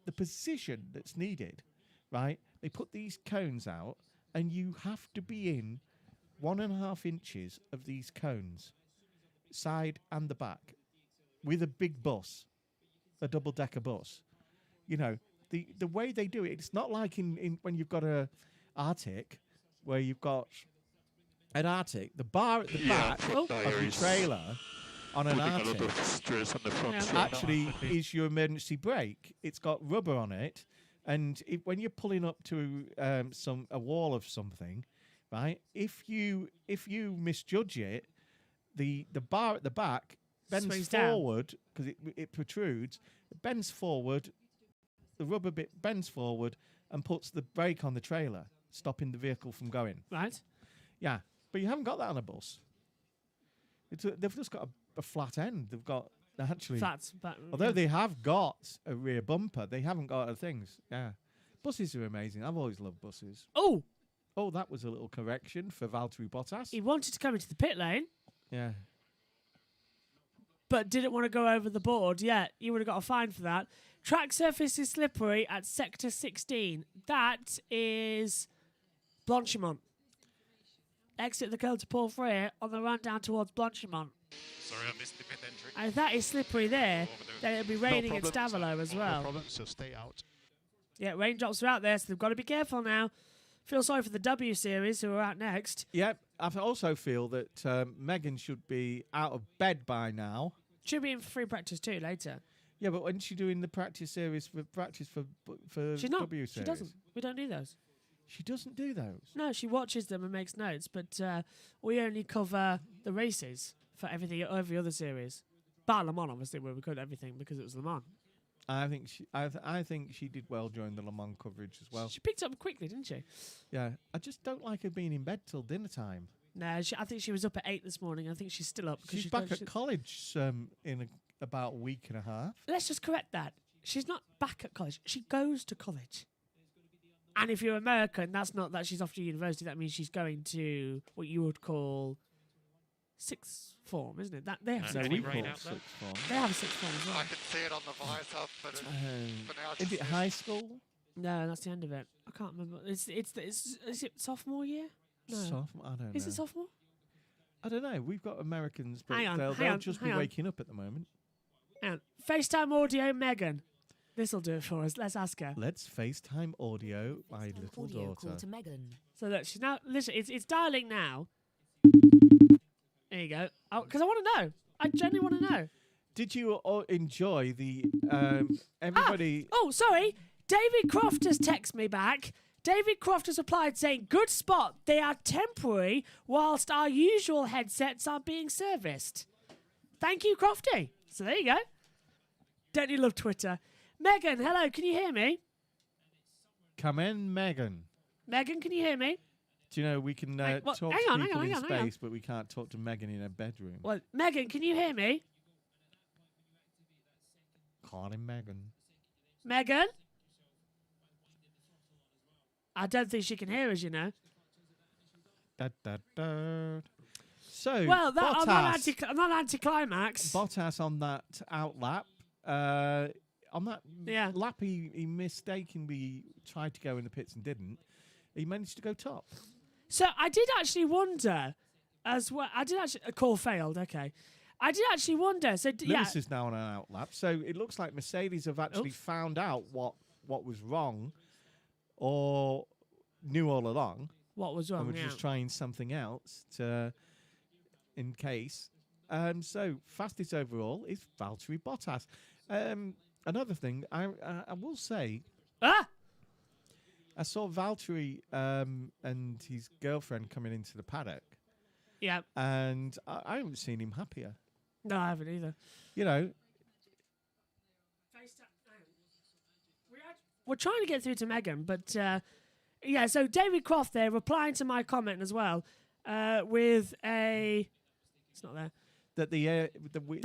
Speaker 2: the position that's needed, right? They put these cones out, and you have to be in 1.5 inches of these cones, side and the back, with a big bus, a double-decker bus. You know, the way they do it, it's not like in when you've got a Arctic, where you've got an Arctic, the bar at the back of the trailer on an Arctic
Speaker 5: stress on the front.
Speaker 1: Yeah.
Speaker 2: actually is your emergency brake. It's got rubber on it, and when you're pulling up to a wall of something, right? If you misjudge it, the bar at the back bends
Speaker 1: Swings down.
Speaker 2: forward because it protrudes. It bends forward. The rubber bit bends forward and puts the brake on the trailer, stopping the vehicle from going.
Speaker 1: Right.
Speaker 2: Yeah, but you haven't got that on a bus. They've just got a flat end. They've got actually,
Speaker 1: Flats. But,
Speaker 2: although they have got a rear bumper, they haven't got other things. Yeah, buses are amazing. I've always loved buses.
Speaker 1: Oh,
Speaker 2: That was a little correction for Valtteri Bottas.
Speaker 1: he wanted to come into the pit lane,
Speaker 2: Yeah.
Speaker 1: but didn't want to go over the board. Yeah, you would have got a fine for that. Track surface is slippery at sector 16. That is Blanchimont. Exit the code to Paul Freire on the run down towards Blanchimont.
Speaker 5: Sorry, I missed the pit entry.
Speaker 1: And if that is slippery there, then it'll be raining at
Speaker 5: problem.
Speaker 1: Stavelot as
Speaker 5: No
Speaker 1: well.
Speaker 5: problem, so stay out.
Speaker 1: Yeah, raindrops are out there, so they've got to be careful now. Feel sorry for the W Series who are out next.
Speaker 2: Yep. I also feel that Megan should be out of bed by now.
Speaker 1: She'll be in for free practice too later.
Speaker 2: Yeah, but when she doing the practice series for
Speaker 1: She's not.
Speaker 2: W
Speaker 1: She
Speaker 2: series?
Speaker 1: doesn't. We don't do those.
Speaker 2: She doesn't do those.
Speaker 1: No, she watches them and makes notes, but we only cover the races for every other series. Bar Le Mans, obviously, where we covered everything because it was Le Mans.
Speaker 2: I think she did well during the Le Mans coverage as well.
Speaker 1: She picked up quickly, didn't she?
Speaker 2: Yeah, I just don't like her being in bed till dinner time.
Speaker 1: No, I think she was up at 8 this morning. I think she's still up. 'cause
Speaker 2: She's back
Speaker 1: got-
Speaker 2: at college in about a week and a half.
Speaker 1: Let's just correct that. She's not back at college. She goes to college. And if you're American, that's not that she's off to university. That means she's going to what you would call sixth form, isn't it? That they have
Speaker 3: And
Speaker 1: sixth
Speaker 3: any
Speaker 1: form.
Speaker 3: rain
Speaker 2: call
Speaker 3: out there?
Speaker 2: sixth form.
Speaker 1: They have a sixth form as
Speaker 4: I
Speaker 1: well.
Speaker 4: can see it on the visor, but for now,
Speaker 2: Is it high school?
Speaker 1: No, that's the end of it. I can't remember. Is it sophomore year? No.
Speaker 2: Sophomore? I don't know.
Speaker 1: Is it sophomore?
Speaker 2: I don't know. We've got Americans, but
Speaker 1: Hang on,
Speaker 2: they'll
Speaker 1: hang on,
Speaker 2: just
Speaker 1: hang
Speaker 2: be
Speaker 1: on.
Speaker 2: waking up at the moment.
Speaker 1: Hang on. FaceTime audio, Megan. This'll do it for us. Let's ask her.
Speaker 2: Let's FaceTime audio my little
Speaker 8: Audio
Speaker 2: daughter.
Speaker 8: call to Megan.
Speaker 1: So look, she's now. Listen, it's dialing now. There you go. Because I want to know. I genuinely want to know.
Speaker 2: Did you all enjoy the everybody?
Speaker 1: Oh, sorry. David Croft has texted me back. David Croft has replied saying, "Good spot. They are temporary whilst our usual headsets are being serviced." Thank you, Crofty. So there you go. Don't you love Twitter? Megan, hello. Can you hear me?
Speaker 2: Come in, Megan.
Speaker 1: Megan, can you hear me?
Speaker 2: Do you know we can
Speaker 1: Well,
Speaker 2: talk
Speaker 1: hang
Speaker 2: to
Speaker 1: on,
Speaker 2: people
Speaker 1: hang
Speaker 2: in
Speaker 1: on, hang on.
Speaker 2: space, but we can't talk to Megan in her bedroom?
Speaker 1: Well, Megan, can you hear me?
Speaker 2: Calling Megan.
Speaker 1: Megan? I don't think she can hear us, you know.
Speaker 2: Da, da, da. So,
Speaker 1: Well,
Speaker 2: Bottas,
Speaker 1: I'm not anticlimax.
Speaker 2: Bottas on that outlap. On that lap, he mistakenly tried to go in the pits and didn't. He managed to go top.
Speaker 1: So I did actually wonder as well. Call failed, okay. I did actually wonder. So,
Speaker 2: Lewis is now on an outlap. So it looks like Mercedes have actually found out what was wrong or knew all along.
Speaker 1: What was wrong,
Speaker 2: and we're just trying something else in case. So fastest overall is Valtteri Bottas. Another thing, I will say, I saw Valtteri and his girlfriend coming into the paddock.
Speaker 1: Yeah.
Speaker 2: And I haven't seen him happier.
Speaker 1: No, I haven't either.
Speaker 2: You know.
Speaker 1: We're trying to get through to Megan, but yeah, so David Croft there replying to my comment as well with a... It's not there.
Speaker 2: That the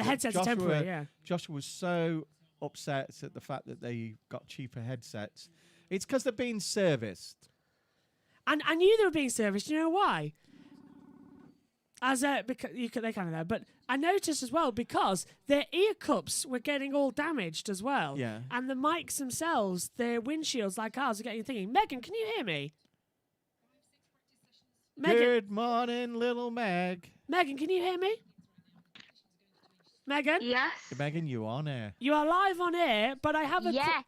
Speaker 1: headset's temporary, yeah.
Speaker 2: Joshua was so upset at the fact that they got cheaper headsets. It's because they're being serviced.
Speaker 1: And I knew they were being serviced. You know why? Because they kind of know, but I noticed as well because their ear cups were getting all damaged as well.
Speaker 2: Yeah.
Speaker 1: And the mics themselves, their windshields like ours, are getting thinking. Megan, can you hear me? Megan,
Speaker 2: Good morning, little Meg.
Speaker 1: Megan, can you hear me? Megan?
Speaker 8: Yes.
Speaker 2: Megan, you on air.
Speaker 1: You are live on air, but I have a...
Speaker 8: Yes.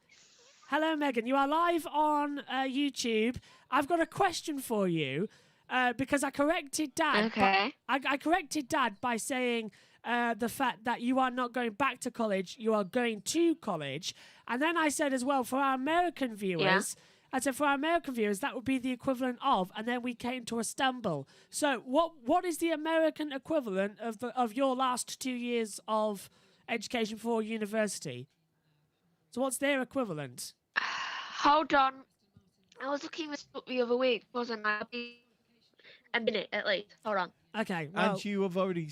Speaker 1: Hello, Megan. You are live on YouTube. I've got a question for you because I corrected Dad.
Speaker 8: Okay.
Speaker 1: I corrected Dad by saying the fact that you are not going back to college, you are going to college. And then I said as well, for our American viewers... I said, for our American viewers, that would be the equivalent of, and then we came to a stumble. So what is the American equivalent of your last 2 years of education for university? So what's their equivalent?
Speaker 8: Hold on. I was looking this up the other week, wasn't I? A minute at least. Hold on.
Speaker 1: Okay. Well,
Speaker 2: And you have already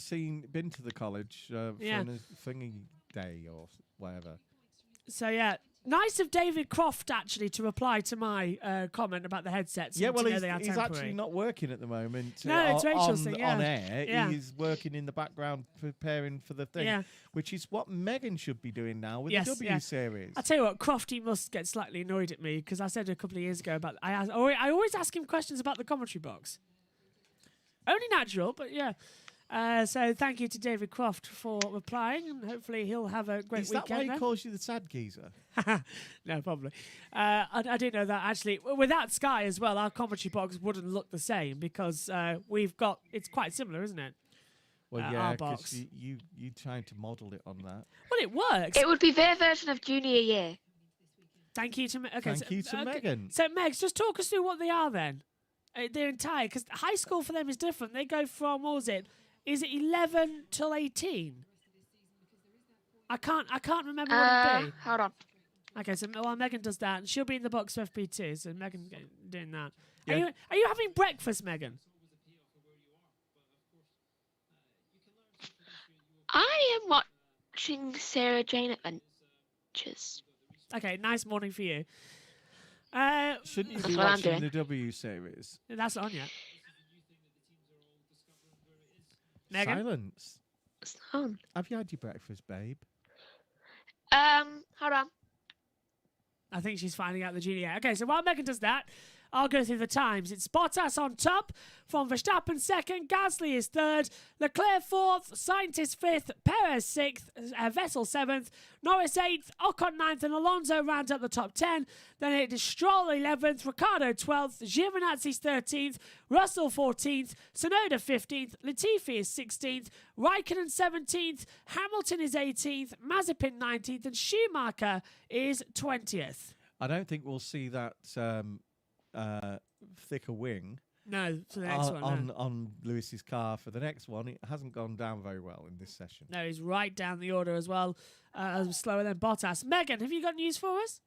Speaker 2: been to the college for
Speaker 1: Yeah.
Speaker 2: a thingy day or whatever.
Speaker 1: So, yeah. Nice of David Croft, actually, to reply to my comment about the headsets.
Speaker 2: Yeah,
Speaker 1: and
Speaker 2: well,
Speaker 1: to know they are
Speaker 2: he's
Speaker 1: temporary.
Speaker 2: actually not working at the moment.
Speaker 1: No, it's Rachel's
Speaker 2: on,
Speaker 1: thing, yeah.
Speaker 2: on air.
Speaker 1: Yeah.
Speaker 2: He's working in the background preparing for the thing,
Speaker 1: Yeah.
Speaker 2: which is what Megan should be doing now with
Speaker 1: Yes,
Speaker 2: the W
Speaker 1: yeah.
Speaker 2: Series.
Speaker 1: I tell you what, Crofty must get slightly annoyed at me because I said a couple of years ago about I always ask him questions about the commentary box. Only natural, but yeah. So thank you to David Croft for replying, and hopefully he'll have a great
Speaker 2: Is that
Speaker 1: weekend.
Speaker 2: why he
Speaker 1: then.
Speaker 2: calls you the sad geezer?
Speaker 1: No, probably. I didn't know that actually. Without Sky as well, our commentary box wouldn't look the same because it's quite similar, isn't it?
Speaker 2: Well, yeah,
Speaker 1: our box.
Speaker 2: because you trying to model it on that.
Speaker 1: Well, it works.
Speaker 8: It would be their version of junior year.
Speaker 1: Thank you to
Speaker 2: Thank you to Megan.
Speaker 1: So, Megs, just talk us through what they are then. They're entire, because high school for them is different. They go from, what was it? Is it 11 till 18? I can't remember what it'd be.
Speaker 8: Hold on.
Speaker 1: Okay, so while Megan does that, and she'll be in the box for FP2, so Megan doing that.
Speaker 2: Yeah.
Speaker 1: Are you having breakfast, Megan?
Speaker 8: I am watching Sarah Jane Adventures.
Speaker 1: Okay, nice morning for you.
Speaker 2: Shouldn't you
Speaker 8: That's
Speaker 2: be
Speaker 8: what I'm
Speaker 2: watching
Speaker 8: doing.
Speaker 2: the W Series?
Speaker 1: That's not on yet. Megan?
Speaker 2: Silence.
Speaker 8: It's on.
Speaker 2: Have you had your breakfast, babe?
Speaker 8: Hold on.
Speaker 1: I think she's finding out the junior. Okay, so while Megan does that, I'll go through the times. It's Bottas on top, from Verstappen second, Gasly is third, Leclerc fourth, Sainz fifth, Perez sixth, Vettel seventh, Norris eighth, Ocon ninth, and Alonso rounds up the top 10. Then it is Stroll 11th, Ricciardo 12th, Giovinazzi's 13th, Russell 14th, Tsunoda 15th, Latifi is 16th, Raikkonen 17th, Hamilton is 18th, Mazepin 19th, and Schumacher is 20th.
Speaker 2: I don't think we'll see that thicker wing
Speaker 1: No, for the next one. No.
Speaker 2: on Lewis's car for the next one. It hasn't gone down very well in this session.
Speaker 1: No, he's right down the order as well, slower than Bottas. Megan, have you got news for us?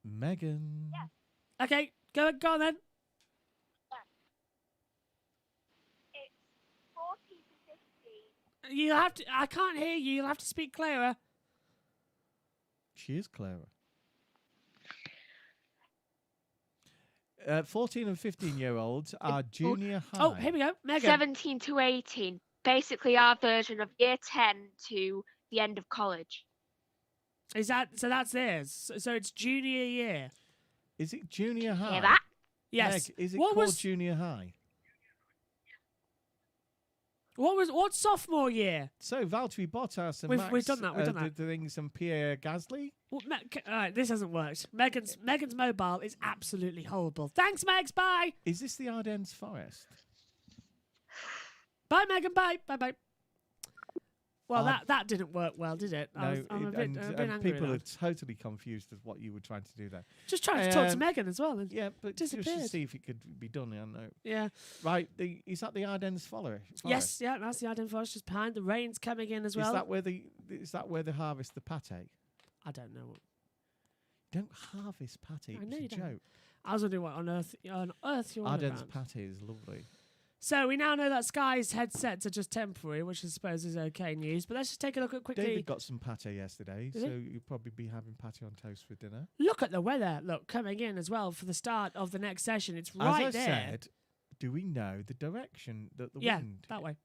Speaker 2: Megan.
Speaker 1: Okay, go on then. You have to. I can't hear you. You'll have to speak clearer.
Speaker 2: She is Clara. 14 and 15-year-olds are junior high.
Speaker 1: Oh, here we go. Megan.
Speaker 8: 17 to 18. Basically, our version of year 10 to the end of college.
Speaker 1: Is that so? That's theirs. So it's junior year.
Speaker 2: Is it junior high?
Speaker 8: Hear that?
Speaker 1: Yes.
Speaker 2: Meg, is it
Speaker 1: What
Speaker 2: called
Speaker 1: was-
Speaker 2: junior high?
Speaker 1: What's sophomore year?
Speaker 2: So Valtteri Bottas and
Speaker 1: We've
Speaker 2: Max
Speaker 1: done that, we've done that.
Speaker 2: doing some Pierre Gasly.
Speaker 1: Well, all right, this hasn't worked. Megan's mobile is absolutely horrible. Thanks, Megs. Bye.
Speaker 2: Is this the Ardennes Forest?
Speaker 1: Bye, Megan. Bye. Bye. Well,
Speaker 2: Ard-
Speaker 1: that didn't work well, did it? I'm a bit angry
Speaker 2: people
Speaker 1: with
Speaker 2: are
Speaker 1: that.
Speaker 2: totally confused with what you were trying to do there.
Speaker 1: Just trying to talk to Megan as well. And
Speaker 2: Yeah, but just
Speaker 1: disappeared.
Speaker 2: to see if it could be done. I know.
Speaker 1: Yeah.
Speaker 2: Right, is that the Ardennes Forest?
Speaker 1: Yes. Yeah. That's the Ardennes Forest just behind. The rain's coming in as well.
Speaker 2: Is that where they harvest the pate?
Speaker 1: I don't know.
Speaker 2: Don't harvest pate.
Speaker 1: I
Speaker 2: It
Speaker 1: know
Speaker 2: was
Speaker 1: you
Speaker 2: a
Speaker 1: don't.
Speaker 2: joke.
Speaker 1: I was wondering what on earth you're on
Speaker 2: Ardennes
Speaker 1: about.
Speaker 2: pate is lovely.
Speaker 1: So we now know that Sky's headsets are just temporary, which I suppose is okay news. But let's just take a look at quickly.
Speaker 2: David got some pate yesterday,
Speaker 1: Did
Speaker 2: so
Speaker 1: he?
Speaker 2: you'll probably be having pate on toast for dinner.
Speaker 1: Look at the weather. Look, coming in as well for the start of the next session. It's right
Speaker 2: As I
Speaker 1: there.
Speaker 2: said, do we know the direction that the
Speaker 1: Yeah,
Speaker 2: wind?
Speaker 1: that way.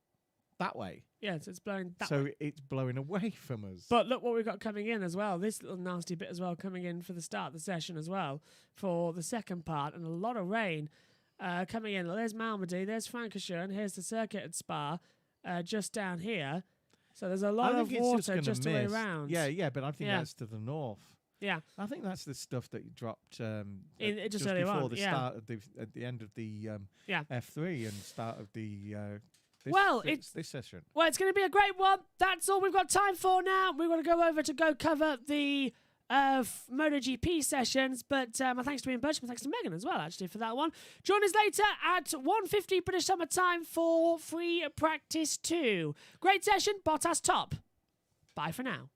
Speaker 2: That way.
Speaker 1: Yeah, so it's blowing that
Speaker 2: So
Speaker 1: way.
Speaker 2: it's blowing away from us.
Speaker 1: But look what we've got coming in as well. This little nasty bit as well coming in for the start of the session as well for the second part, and a lot of rain coming in. There's Malmedy, there's Frankfurt, and here's the circuit at Spa just down here. So there's a lot
Speaker 2: I
Speaker 1: of
Speaker 2: think it's
Speaker 1: water
Speaker 2: gonna
Speaker 1: just away
Speaker 2: miss.
Speaker 1: around.
Speaker 2: Yeah, but I think
Speaker 1: Yeah.
Speaker 2: that's to the north.
Speaker 1: Yeah.
Speaker 2: I think that's the stuff that you dropped
Speaker 1: Just earlier
Speaker 2: before
Speaker 1: on,
Speaker 2: the
Speaker 1: yeah.
Speaker 2: start of at the end of the
Speaker 1: Yeah.
Speaker 2: F3 and start of the this session.
Speaker 1: Well, it's going to be a great one. That's all we've got time for now. We're going to go over to go cover the MotoGP sessions. But my thanks to Ian Birch, my thanks to Megan as well, actually, for that one. Join us later at 1:50 British Summer Time for Free Practice 2. Great session. Bottas top. Bye for now.